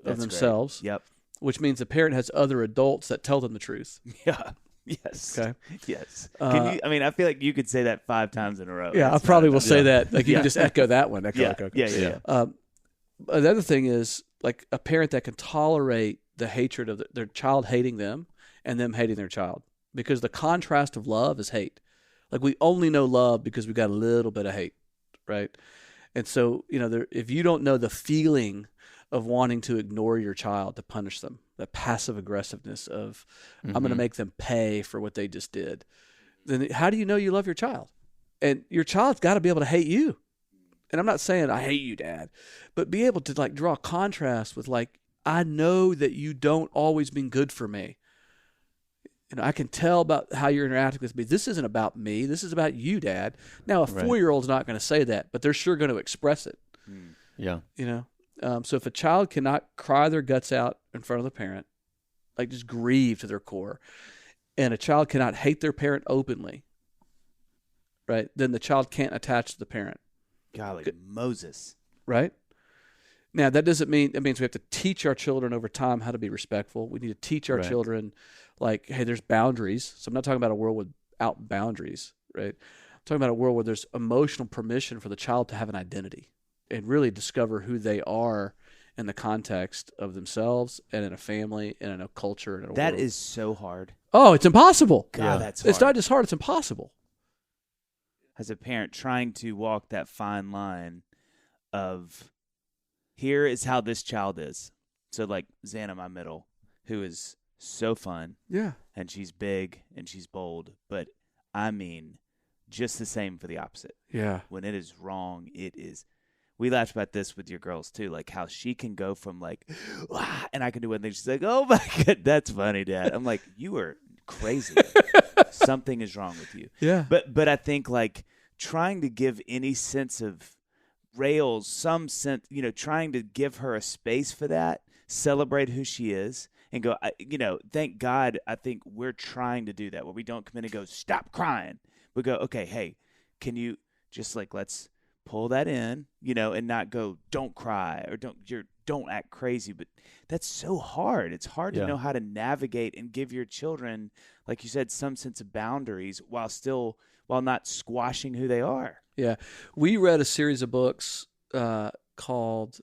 of themselves. Great. Yep. Which means the parent has other adults that tell them the truth. Yeah. Yes. Okay. Yes. Can you? I mean, I feel like you could say that 5 times in a row. Yeah, I probably will say that. Like you can just echo that one. Yeah. Another thing is like a parent that can tolerate the hatred of their child hating them and them hating their child, because the contrast of love is hate. Like we only know love because we got a little bit of hate, right? And so if you don't know the feeling of wanting to ignore your child to punish them, the passive aggressiveness of I'm going to make them pay for what they just did, then how do you know you love your child? And your child's got to be able to hate you. And I'm not saying I hate you, Dad, but be able to like draw a contrast with like, I know that you don't always been good for me. I can tell about how you're interacting with me. This isn't about me. This is about you, Dad. Now, a 4-year-old's not going to say that, but they're sure going to express it. Yeah. So if a child cannot cry their guts out in front of the parent, like just grieve to their core, and a child cannot hate their parent openly, right, then the child can't attach to the parent. Golly, Moses. Right? Now, that doesn't mean, it means we have to teach our children over time how to be respectful. We need to teach our children, like, hey, there's boundaries. So I'm not talking about a world without boundaries, right? I'm talking about a world where there's emotional permission for the child to have an identity and really discover who they are in the context of themselves and in a family and in a culture and in a world. That is so hard. Oh, it's impossible. God, that's hard. It's not just hard, it's impossible. As a parent, trying to walk that fine line of here is how this child is. So like Xana, my middle, who is so fun. Yeah. And she's big and she's bold. But I mean, just the same for the opposite. Yeah. When it is wrong, it is. We laughed about this with your girls too, like how she can go from like, and I can do one thing. She's like, oh my God, that's funny, Dad. I'm like, you are crazy. Something is wrong with you. Yeah. But I think like trying to give any sense of rails, some sense, trying to give her a space for that, celebrate who she is, and go, thank God, I think we're trying to do that, where we don't come in and go, stop crying. We go, okay, hey, can you just like, let's pull that in, and not go, don't cry, or don't act crazy. But that's so hard. It's hard to know how to navigate and give your children, like you said, some sense of boundaries while not squashing who they are. Yeah. We read a series of books called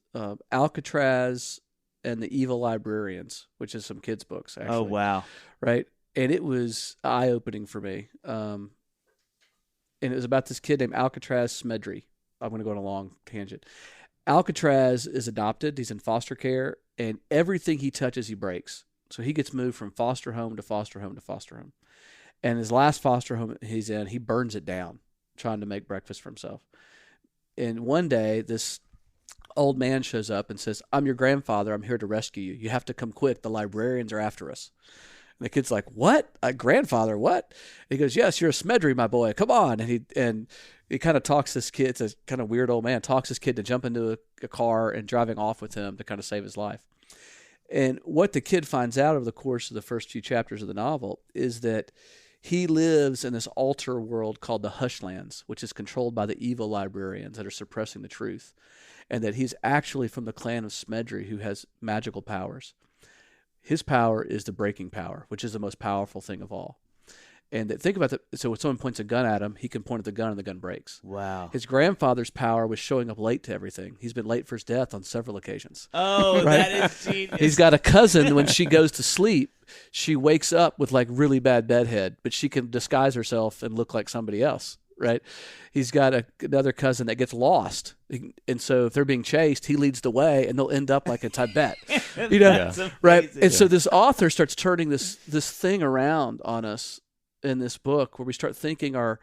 Alcatraz and the Evil Librarians, which is some kids' books, actually. Oh, wow. Right? And it was eye-opening for me. And it was about this kid named Alcatraz Smedry. I'm going to go on a long tangent. Alcatraz is adopted. He's in foster care, and everything he touches, he breaks. So he gets moved from foster home to foster home to foster home. And his last foster home he's in, he burns it down, trying to make breakfast for himself. And one day, this old man shows up and says, I'm your grandfather. I'm here to rescue you. You have to come quick. The librarians are after us. And the kid's like, what? A grandfather, what? And he goes, yes, you're a Smedry, my boy. Come on. And he kind of talks this kid, it's a kind of weird old man, talks this kid to jump into a car and driving off with him to kind of save his life. And what the kid finds out over the course of the first few chapters of the novel is that he lives in this altar world called the Hushlands, which is controlled by the evil librarians that are suppressing the truth, and that he's actually from the clan of Smedry, who has magical powers. His power is the breaking power, which is the most powerful thing of all. And think about that. So when someone points a gun at him, he can point at the gun and the gun breaks. Wow. His grandfather's power was showing up late to everything. He's been late for his death on several occasions. Oh, right? That is genius. He's got a cousin, when she goes to sleep, she wakes up with like really bad bedhead, but she can disguise herself and look like somebody else. right? He's got another cousin that gets lost. And so if they're being chased, he leads the way and they'll end up like in Tibet, right? And so this author starts turning this thing around on us in this book where we start thinking our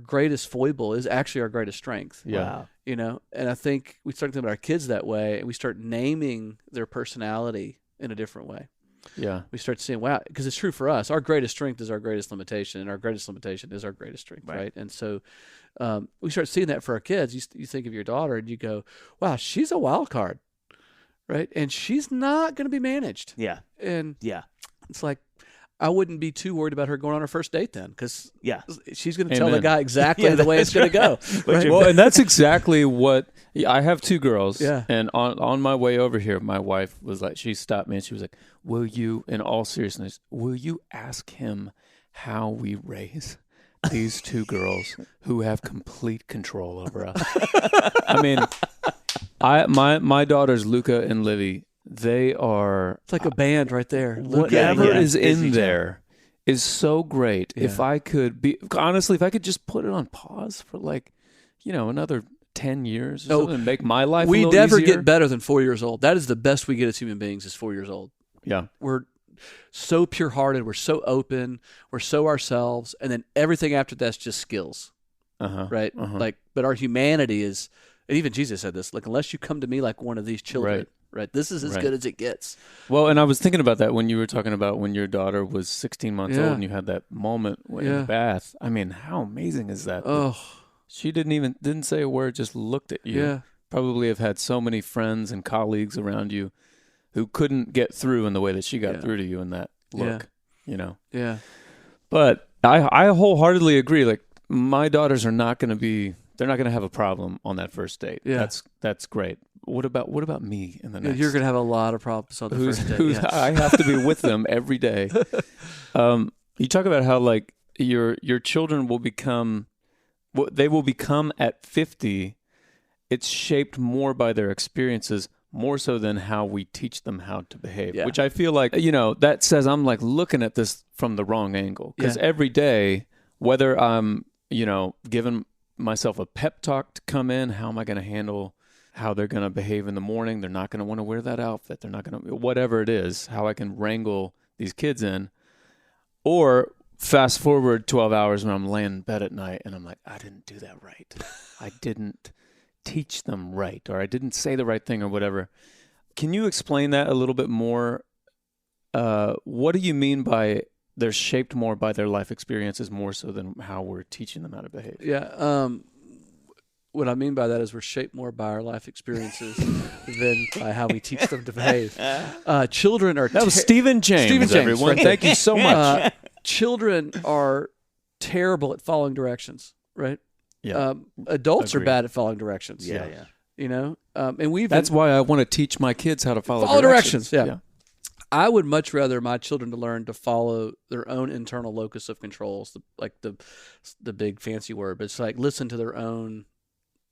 greatest foible is actually our greatest strength. Yeah. Wow. And I think we start thinking about our kids that way, and we start naming their personality in a different way. Yeah. We start seeing, wow, because it's true for us. Our greatest strength is our greatest limitation, and our greatest limitation is our greatest strength, right? And so we start seeing that for our kids. You think of your daughter, and you go, wow, she's a wild card, right? And she's not going to be managed. Yeah. And yeah, it's like, I wouldn't be too worried about her going on her first date then, because she's going to tell Amen. the guy exactly the way it's going to go. Right? Well, and that's exactly what I have 2 girls. Yeah. And on my way over here, my wife was like, she stopped me and she was like, will you, in all seriousness, will you ask him how we raise these 2 girls who have complete control over us? I mean, my daughters, Luca and Livy, they are... It's like a band right there. Whatever is in there is so great. Yeah. If I could be... Honestly, if I could just put it on pause for another 10 years or something and make my life a little easier. We never get better than 4 years old. That is the best we get as human beings is 4 years old. Yeah. We're so pure-hearted. We're so open. We're so ourselves. And then everything after that's just skills. Right? But our humanity is... And even Jesus said this, unless you come to me like one of these children... Right. This is as good as it gets. Well, and I was thinking about that when you were talking about when your daughter was 16 months old and you had that moment in the bath. I mean, how amazing is that? Oh, she didn't say a word, just looked at you. Yeah. Probably have had so many friends and colleagues around you who couldn't get through in the way that she got through to you in that look, Yeah. But I wholeheartedly agree. Like, my daughters are not going to be, they're not going to have a problem on that first date. Yeah. That's great. What about me in the next? You're going to have a lot of problems on the first date. I have to be with them every day. You talk about how your children will become what they will become at 50. It's shaped more by their experiences, more so than how we teach them how to behave. Yeah. Which I feel like that says I'm looking at this from the wrong angle, because every day, whether I'm giving myself a pep talk to come in, how am I going to handle how they're going to behave in the morning? They're not going to want to wear that outfit. They're not going to, whatever it is, how I can wrangle these kids in. Or fast forward 12 hours when I'm laying in bed at night and I'm like, I didn't do that right. I didn't teach them right, or I didn't say the right thing, or whatever. Can you explain that a little bit more? What do you mean by they're shaped more by their life experiences more so than how we're teaching them how to behave? Yeah. What I mean by that is we're shaped more by our life experiences than by how we teach them to behave. Children are... That was Stephen James, everyone. Right? Thank you so much. Children are terrible at following directions, right? Yeah. Adults are bad at following directions. Yeah. And that's why I want to teach my kids how to follow directions. Yeah. I would much rather my children to learn to follow their own internal locus of controls, the big fancy word, but it's listen to their own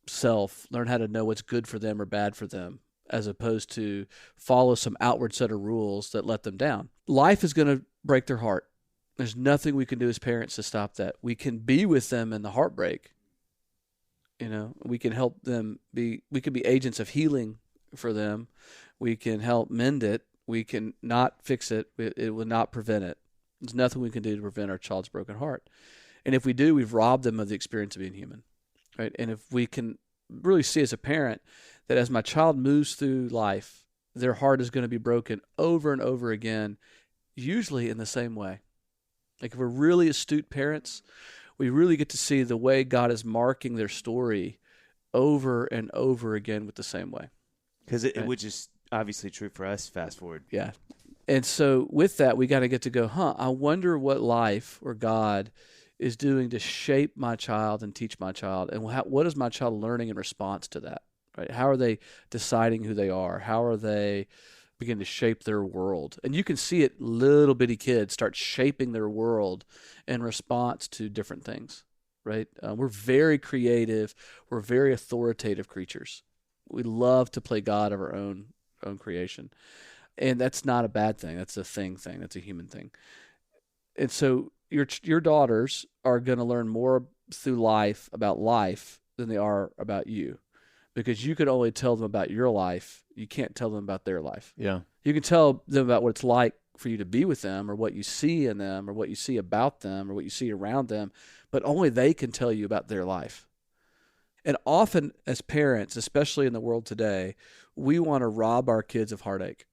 self, learn how to know what's good for them or bad for them, as opposed to follow some outward set of rules that let them down. Life is going to break their heart. There's nothing we can do as parents to stop that. We can be with them in the heartbreak. We can help them we can be agents of healing for them. We can help mend it. We can not fix it. It will not prevent it. There's nothing we can do to prevent our child's broken heart. And if we do, we've robbed them of the experience of being human. Right? And if we can really see as a parent that as my child moves through life, their heart is going to be broken over and over again, usually in the same way. If we're really astute parents, we really get to see the way God is marking their story over and over again with the same way. Because which is obviously true for us, fast forward. Yeah. And so with that, we got to get to go, I wonder what life or God is doing to shape my child and teach my child, and what is my child learning in response to that? Right? How are they deciding who they are? How are they beginning to shape their world? And you can see it, little bitty kids start shaping their world in response to different things. Right? We're very creative. We're very authoritative creatures. We love to play God of our own creation, and that's not a bad thing. That's a thing. That's a human thing. And so your daughters are going to learn more through life about life than they are about you, because you can only tell them about your life. You can't tell them about their life. Yeah. You can tell them about what it's like for you to be with them, or what you see in them, or what you see about them, or what you see around them, but only they can tell you about their life. And often as parents, especially in the world today, we want to rob our kids of heartache.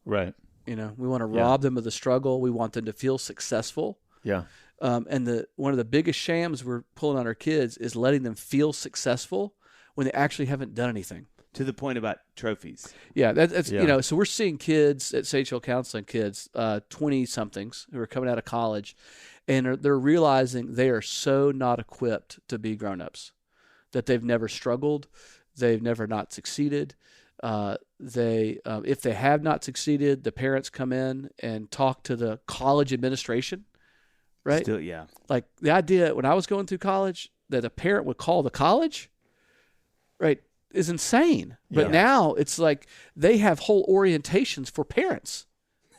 Right. We want to rob them of the struggle. We want them to feel successful. Yeah. And one of the biggest shams we're pulling on our kids is letting them feel successful when they actually haven't done anything. To the point about trophies. Yeah, that's so we're seeing kids at Sage Hill Counseling, 20-somethings who are coming out of college, and they're realizing they are so not equipped to be grown-ups, that they've never struggled, they've never not succeeded. If they have not succeeded, the parents come in and talk to the college administration, right? Still, yeah. Like the idea when I was going through college that a parent would call the college, right, is insane. But now it's like they have whole orientations for parents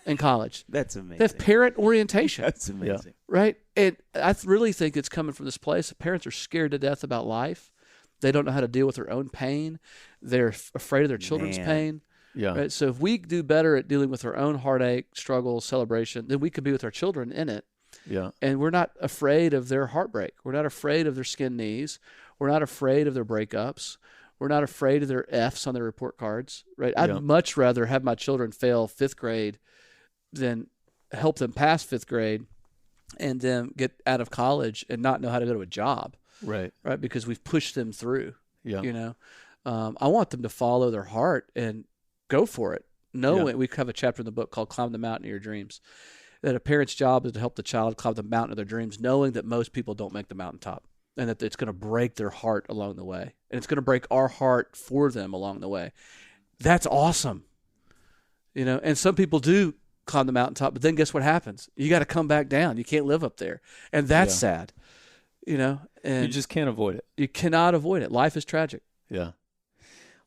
in college. That's amazing. They have parent orientation. That's amazing. Right? And I really think it's coming from this place. Parents are scared to death about life. They don't know how to deal with their own pain. They're afraid of their children's pain. Yeah. Right? So if we do better at dealing with our own heartache, struggle, celebration, then we could be with our children in it. Yeah. And we're not afraid of their heartbreak. We're not afraid of their skinned knees. We're not afraid of their breakups. We're not afraid of their Fs on their report cards. Right? I'd much rather have my children fail 5th grade than help them pass 5th grade and then get out of college and not know how to go to a job. Right. Right. Because we've pushed them through. Yeah. I want them to follow their heart and go for it. We have a chapter in the book called Climb the Mountain of Your Dreams, that a parent's job is to help the child climb the mountain of their dreams, knowing that most people don't make the mountaintop, and that it's going to break their heart along the way. And it's going to break our heart for them along the way. That's awesome. And some people do climb the mountaintop, but then guess what happens? You got to come back down. You can't live up there. And that's sad. And you just can't avoid it. You cannot avoid it. Life is tragic. Yeah.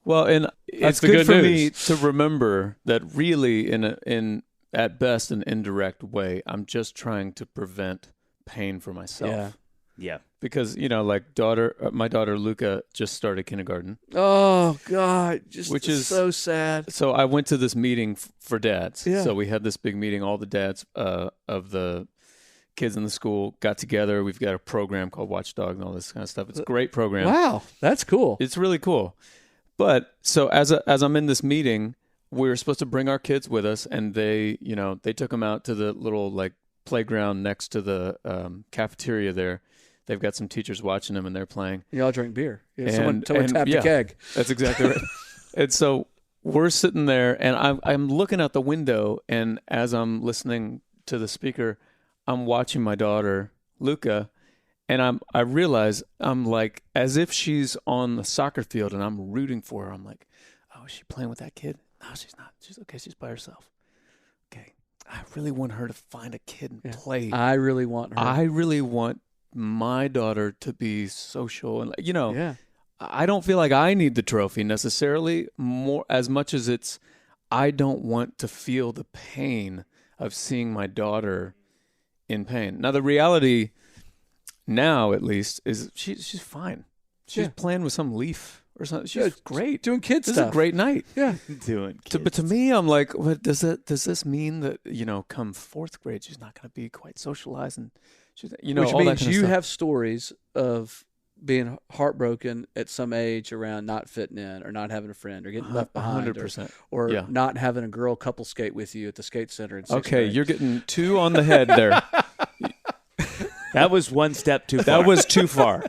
Well, and That's it's the good good for news. me to remember that really in at best an indirect way, I'm just trying to prevent pain for myself. Yeah. Because, like my daughter Luca just started kindergarten. Oh God, which is so sad. So I went to this meeting for dads. Yeah. So we had this big meeting, all the dads of the kids in the school got together. We've got a program called Watchdog and all this kind of stuff. It's a great program. Wow, that's cool. It's really cool. But so as I'm in this meeting, we were supposed to bring our kids with us, and they took them out to the little like playground next to the cafeteria there. They've got some teachers watching them, and they're playing. Y'all drink beer. Someone tapped a keg. That's exactly right. And so we're sitting there, and I'm looking out the window, and as I'm listening to the speaker, I'm watching my daughter Luca, and I realize I'm like as if she's on the soccer field, and I'm rooting for her. I'm like, oh, is she playing with that kid? No, she's not. She's okay. She's by herself. Okay. I really want her to find a kid and play. I really want her. I really want my daughter to be social and I don't feel like I need the trophy necessarily more as much as it's I don't want to feel the pain of seeing my daughter in pain. Now the reality now at least is she's fine. She's playing with some leaf or something. She's great. Doing kids this stuff. is a great night. Doing kids. But to me I'm like, what does this mean that come 4th grade she's not going to be quite socialized and she's Which all means that kind of you stuff. have stories of being heartbroken at some age around not fitting in or not having a friend or getting left behind 100%. or not having a girl couple skate with you at the skate center in 6th grade. You're getting 2 on the head there. That was one step too far. That was too far.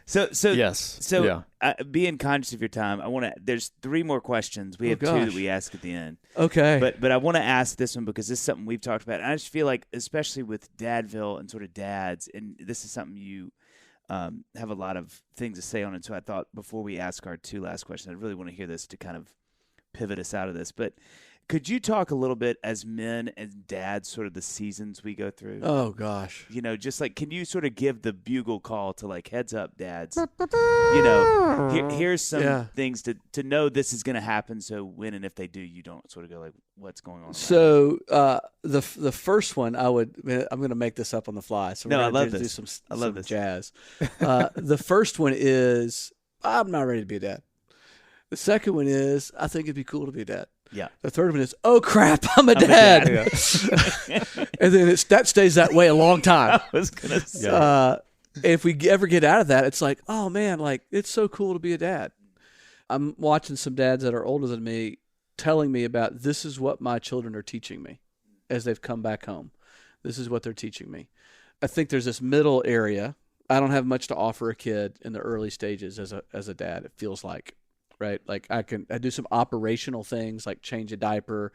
So yes. So being conscious of your time, I want to. There's 3 more questions. We have 2 that we ask at the end. Okay. But I want to ask this one because this is something we've talked about, and I just feel like, especially with Dadville and sort of dads, and this is something you have a lot of things to say on it. So I thought before we ask our 2 last questions, I really want to hear this to kind of pivot us out of this. But Could you talk a little bit as men and dads, sort of the seasons we go through? Oh gosh. Just like, can you sort of give the bugle call to like, heads up, dads? Here's some things to know this is going to happen. So when and if they do, you don't sort of go like, what's going on? So the first one, I'm going to make this up on the fly. So I love this. Do some jazz. The first one is, I'm not ready to be a dad. The second one is, I think it'd be cool to be a dad. Yeah. The third one is, oh crap, I'm a dad. And then that stays that way a long time. I was gonna say. If we ever get out of that, it's like, oh man, like it's so cool to be a dad. I'm watching some dads that are older than me telling me about, this is what my children are teaching me as they've come back home. This is what they're teaching me. I think there's this middle area. I don't have much to offer a kid in the early stages as a dad, it feels like. Right, like I do some operational things like change a diaper,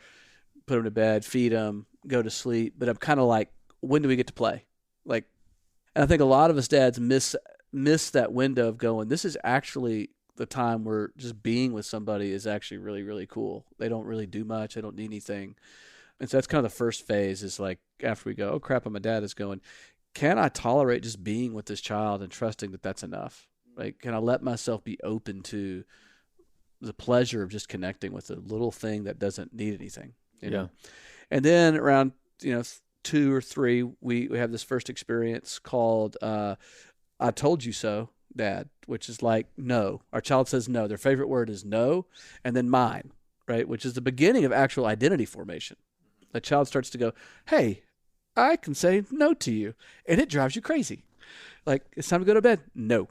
put them to bed, feed them, go to sleep. But I'm kind of like, when do we get to play? Like, and I think a lot of us dads miss that window of going, this is actually the time where just being with somebody is actually really, really cool. They don't really do much. They don't need anything. And so that's kind of the first phase, is like, after we go, oh crap, I'm a dad, is going, can I tolerate just being with this child and trusting that that's enough? Like, can I let myself be open to the pleasure of just connecting with a little thing that doesn't need anything, you know? And then around, 2 or 3, we have this first experience called, I told you so, Dad, which is like, no. Our child says no. Their favorite word is no, and then mine, right? Which is the beginning of actual identity formation. The child starts to go, hey, I can say no to you. And it drives you crazy. Like, it's time to go to bed. No.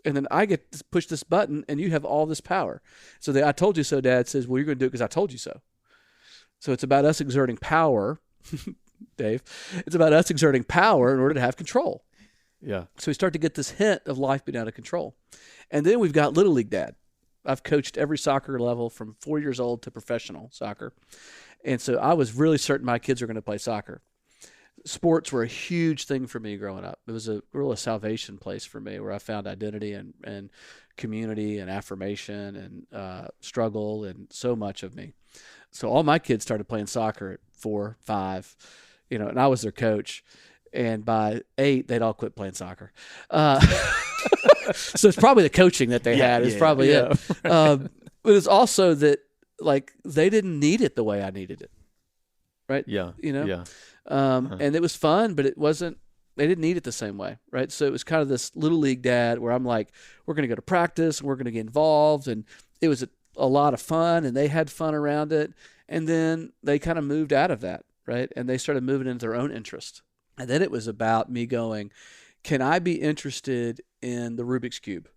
And then I get to push this button, and you have all this power. So the I told you so dad says, well, you're going to do it because I told you so. So it's about us exerting power, Dave. It's about us exerting power in order to have control. Yeah. So we start to get this hint of life being out of control. And then we've got Little League Dad. I've coached every soccer level from 4 years old to professional soccer. And so I was really certain my kids were going to play soccer. Sports were a huge thing for me growing up. It was a real salvation place for me, where I found identity and community and affirmation and struggle and so much of me. So all my kids started playing soccer at 4, 5, and I was their coach. And by 8, they'd all quit playing soccer. So it's probably the coaching that they had. It's probably it. But it's also that, like, they didn't need it the way I needed it. Right? Yeah. Yeah. And it was fun, but they didn't need it the same way, right? So it was kind of this Little League Dad where I'm like, we're going to go to practice and we're going to get involved. And it was a lot of fun, and they had fun around it. And then they kind of moved out of that, right? And they started moving into their own interest. And then it was about me going, can I be interested in the Rubik's Cube?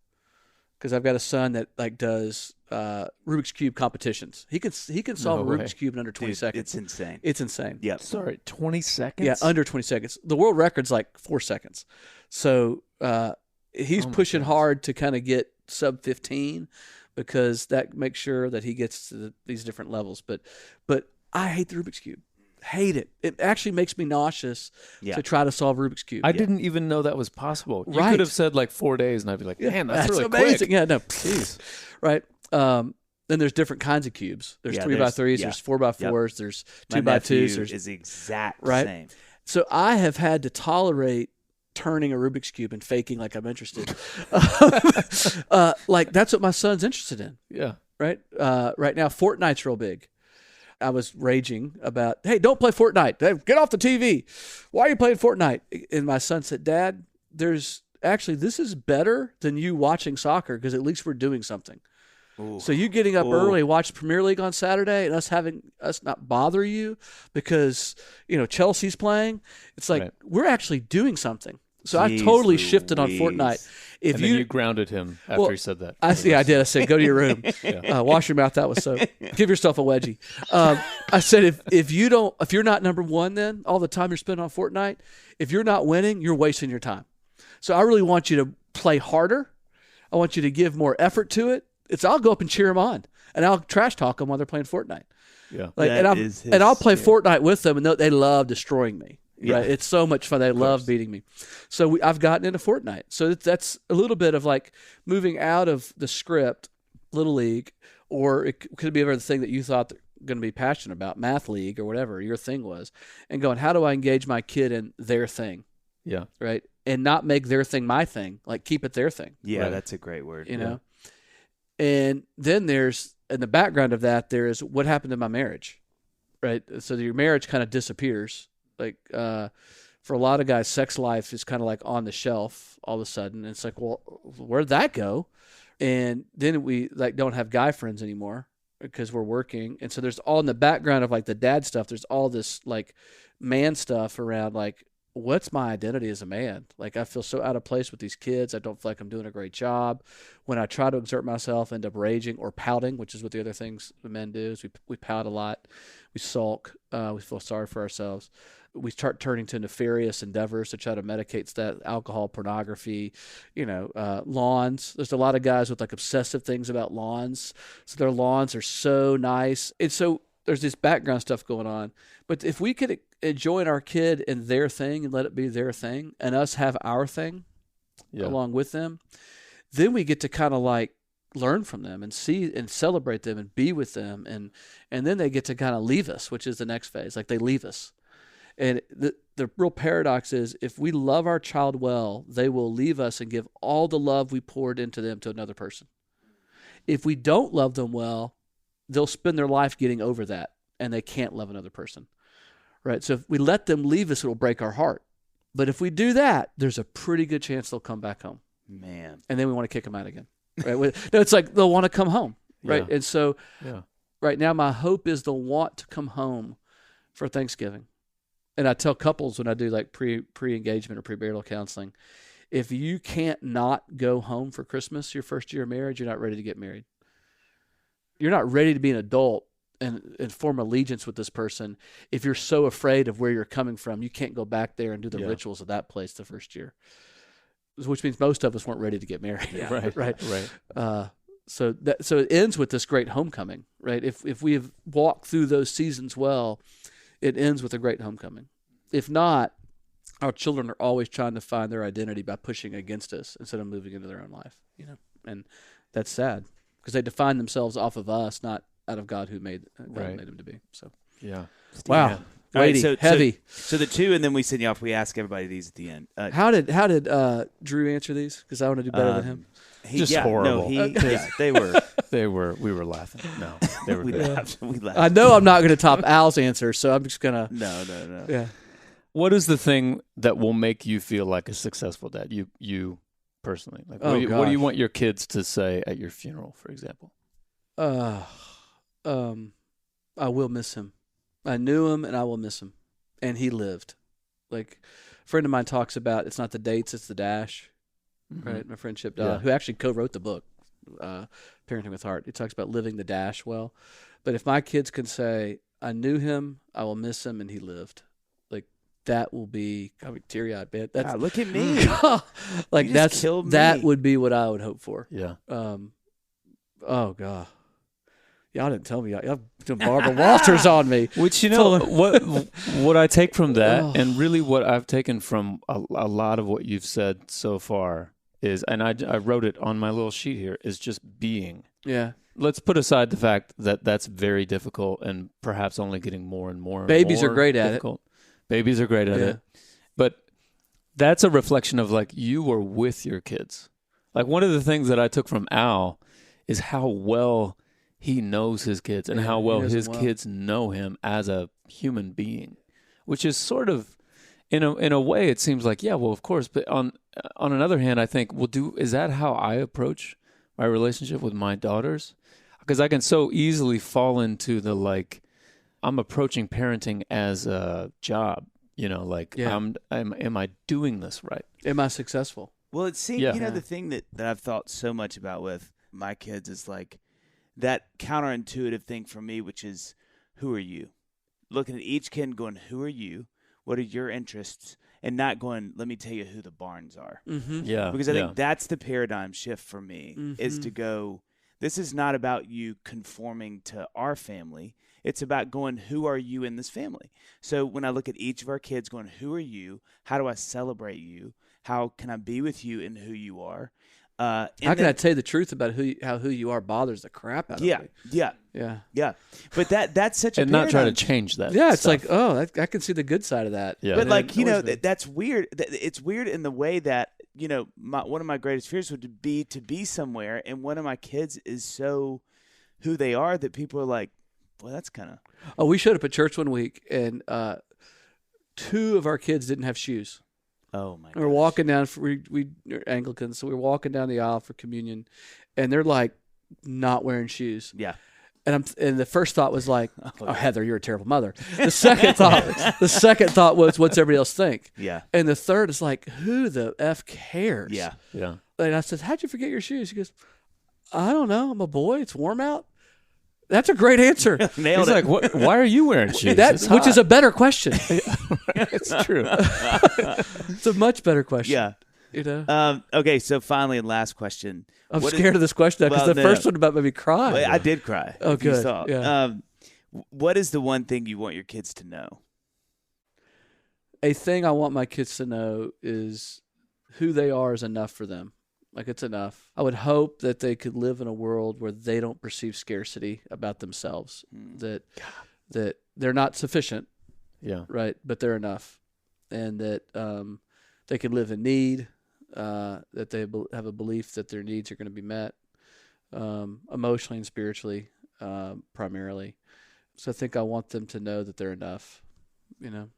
Because I've got a son that does Rubik's Cube competitions. He can solve a Rubik's Cube in under 20 seconds. It's insane. It's insane. Yep. Sorry, 20 seconds? Yeah, under 20 seconds. The world record's like 4 seconds. So he's pushing hard to kind of get sub 15, because that makes sure that he gets to these different levels. But I hate the Rubik's Cube. Hate it. It actually makes me nauseous to try to solve Rubik's Cube. I didn't even know that was possible. You Right. could have said like 4 days, and I'd be like, man, that's really amazing. quick. Yeah, no. Jeez. Right. Then there's different kinds of cubes. There's 3x3s, there's 4x4s, there's 2x2s. There's is the exact right? same. So I have had to tolerate turning a Rubik's Cube and faking like I'm interested. Like, that's what my son's interested in. Yeah. Right. Right now, Fortnite's real big. I was raging about, hey, don't play Fortnite. Hey, get off the TV. Why are you playing Fortnite? And my son said, Dad, this is better than you watching soccer, because at least we're doing something. Ooh. So you getting up early, watch Premier League on Saturday, and us not bother you because, Chelsea's playing. It's like, we're actually doing something. So I totally shifted on Fortnite. Then you grounded him after he said that. I did. I said, go to your room, wash your mouth out with soap, give yourself a wedgie. I said, if you're not number one, then all the time you're spending on Fortnite, if you're not winning, you're wasting your time. So I really want you to play harder. I want you to give more effort to it. I'll go up and cheer them on, and I'll trash talk them while they're playing Fortnite. Yeah, and I'll play Fortnite with them, and they love destroying me. Yeah. Right? It's so much fun. They love beating me. So I've gotten into Fortnite. So that's a little bit of like moving out of the script, Little League, or it could be another thing that you thought going to be passionate about, math league or whatever your thing was, and going, how do I engage my kid in their thing? Yeah. Right. And not make their thing my thing, like keep it their thing. Yeah, Right. that's a great word. You know? And then there's, in the background of that, there is what happened in my marriage, right? So your marriage kind of disappears. Like, for a lot of guys, sex life is kind of like on the shelf all of a sudden. And it's like, well, where'd that go? And then we like don't have guy friends anymore because we're working. And so there's all in the background of like the dad stuff. There's all this like man stuff around like, what's my identity as a man? Like, I feel so out of place with these kids. I don't feel like I'm doing a great job. When I try to exert myself, I end up raging or pouting, which is what the other things the men do is we pout a lot. We sulk. We feel sorry for ourselves. We start turning to nefarious endeavors to try to medicate that, alcohol, pornography, lawns. There's a lot of guys with like obsessive things about lawns. So their lawns are so nice. And so there's this background stuff going on. But if we could join our kid in their thing and let it be their thing and us have our thing along with them, then we get to kind of like learn from them and see and celebrate them and be with them. And then they get to kind of leave us, which is the next phase. Like they leave us. And the real paradox is if we love our child well, they will leave us and give all the love we poured into them to another person. If we don't love them well, they'll spend their life getting over that and they can't love another person. Right? So if we let them leave us, it'll break our heart. But if we do that, there's a pretty good chance they'll come back home. Man. And then we want to kick them out again. Right? No, it's like they'll want to come home. Right? Yeah. And so right now my hope is they'll want to come home for Thanksgiving. And I tell couples when I do like pre-engagement or premarital counseling, if you can't not go home for Christmas your first year of marriage, you're not ready to get married. You're not ready to be an adult and form allegiance with this person if you're so afraid of where you're coming from. You can't go back there and do the rituals of that place the first year, which means most of us weren't ready to get married. Yeah. Right. So So it ends with this great homecoming, right? If we have walked through those seasons well, it ends with a great homecoming. If not, our children are always trying to find their identity by pushing against us instead of moving into their own life, and that's sad because they define themselves off of us, not out of God who made made them to be. So, wow, Yeah. weighty, All right, heavy. So the two, and then we send you off. We ask everybody these at the end. How did Drew answer these? Because I want to do better than him. Just horrible. They were. We were laughing. No, they were We good. laughed. We laughed. I know I'm not going to top Al's answer, so I'm just gonna. No. Yeah. What is the thing that will make you feel like a successful dad? You personally, like what do you want your kids to say at your funeral, for example? I will miss him. I knew him, and I will miss him. And he lived. Like a friend of mine talks about, it's not the dates, it's the dash. Mm-hmm. Right, my friendship, Yeah. who actually co-wrote the book, Parenting with Heart. He talks about living the dash well. But if my kids can say, I knew him, I will miss him, and he lived. That will be teary-eyed, man. That's God, look at me. like You just killed me. that would be what I would hope for. Yeah. Oh God, y'all didn't tell me. Y'all doing Barbara Walters on me. Which what I take from that, and really what I've taken from a lot of what you've said so far is, and I wrote it on my little sheet here, is just being. Yeah. Let's put aside the fact that that's very difficult and perhaps only getting more and more. Babies more are great at difficult. Babies are great at Yeah. it. But that's a reflection of like you were with your kids. Like one of the things that I took from Al is how well he knows his kids and how well his kids know him as a human being, which is sort of, in a way, it seems like, yeah, well, of course. But on another hand, I think, is that how I approach my relationship with my daughters? Because I can so easily fall into the like, I'm approaching parenting as a job, am I doing this right? Am I successful? Well, it seems, the thing that I've thought so much about with my kids is like that counterintuitive thing for me, which is, who are you? Looking at each kid and going, who are you? What are your interests? And not going, let me tell you who the Barnes are. Mm-hmm. Yeah. Because I think that's the paradigm shift for me, is Mm-hmm. to go, this is not about you conforming to our family. It's about going, who are you in this family? So when I look at each of our kids going, who are you? How do I celebrate you? How can I be with you in who you are? How can I tell you the truth about who you are bothers the crap out of me? Yeah. But that's such a and not try to paradigm. change that. Yeah, it's stuff. like, I can see the good side of that. Yeah. But like, you know, that's weird. It's weird in the way that, you know, one of my greatest fears would be to be somewhere and one of my kids is so who they are that people are like, well, that's kind of. Oh, we showed up at church one week and 2 of our kids didn't have shoes. Oh my! We're walking down. We are Anglicans, so we're walking down the aisle for communion, and they're like not wearing shoes. Yeah. And the first thought was like, "Oh, Heather, you're a terrible mother." The second thought was, "What's everybody else think?" Yeah. And the third is like, "Who the f cares?" Yeah. And I said, "How'd you forget your shoes?" He goes, "I don't know. I'm a boy. It's warm out." That's a great answer. Nailed He's it. like, why are you wearing shoes? Which is a better question. It's true. It's a much better question. Yeah. You know. Okay, so finally, last question. I'm scared of this question because the first one about made me cry. Well, I did cry. Oh, if you good. saw. Yeah. What is the one thing you want your kids to know? A thing I want my kids to know is who they are is enough for them. Like, it's enough. I would hope that they could live in a world where they don't perceive scarcity about themselves, that they're not sufficient, right? But they're enough, and that they can live in need, that they have a belief that their needs are going to be met, emotionally and spiritually, primarily. So I think I want them to know that they're enough, you know,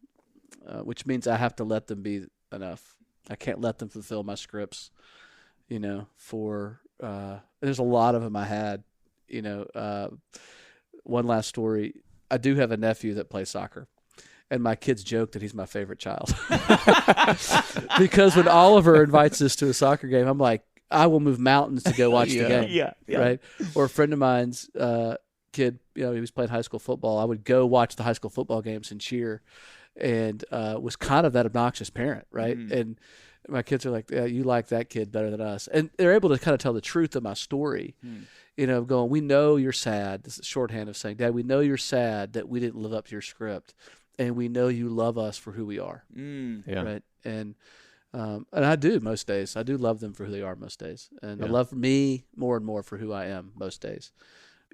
which means I have to let them be enough. I can't let them fulfill my scripts. You know, there's a lot of them I had, you know. One last story. I do have a nephew that plays soccer, and my kids joke that he's my favorite child. Because when Oliver invites us to a soccer game, I'm like, I will move mountains to go watch the game. Yeah. Right? Or a friend of mine's kid, you know, he was playing high school football. I would go watch the high school football games and cheer, and was kind of that obnoxious parent, right? And my kids are like, yeah, you like that kid better than us. And they're able to kind of tell the truth of my story, you know, going, we know you're sad. This is shorthand of saying, Dad, we know you're sad that we didn't live up to your script. And we know you love us for who we are. Right. And I do most days. I do love them for who they are most days. And I love me more and more for who I am most days.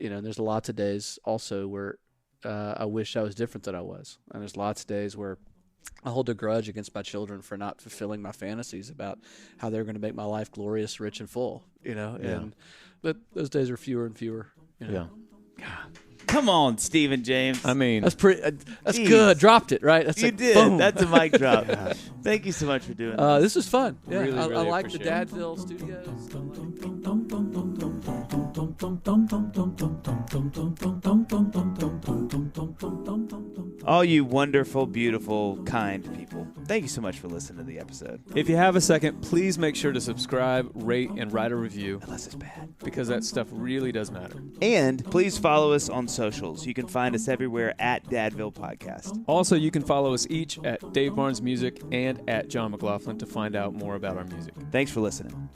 You know, and there's lots of days also where I wish I was different than I was. And there's lots of days where I hold a grudge against my children for not fulfilling my fantasies about how they're going to make my life glorious, rich, and full, you know. But those days are fewer and fewer, you know. God. Come on, Stephen James. I mean, that's pretty. That's good. Dropped it, right? That's you did. Boom. That's a mic drop. Thank you so much for doing this. This is fun. Yeah, really, I really like the appreciate Dadville studios. All you wonderful, beautiful, kind people, thank you so much for listening to the episode. if you have a second, please make sure to subscribe, rate, and write a review, Unless it's bad. because that stuff really does matter. And please follow us on socials. You can find us everywhere at Dadville Podcast. Also, you can follow us each at Dave Barnes Music and at John McLaughlin to find out more about our music. Thanks for listening.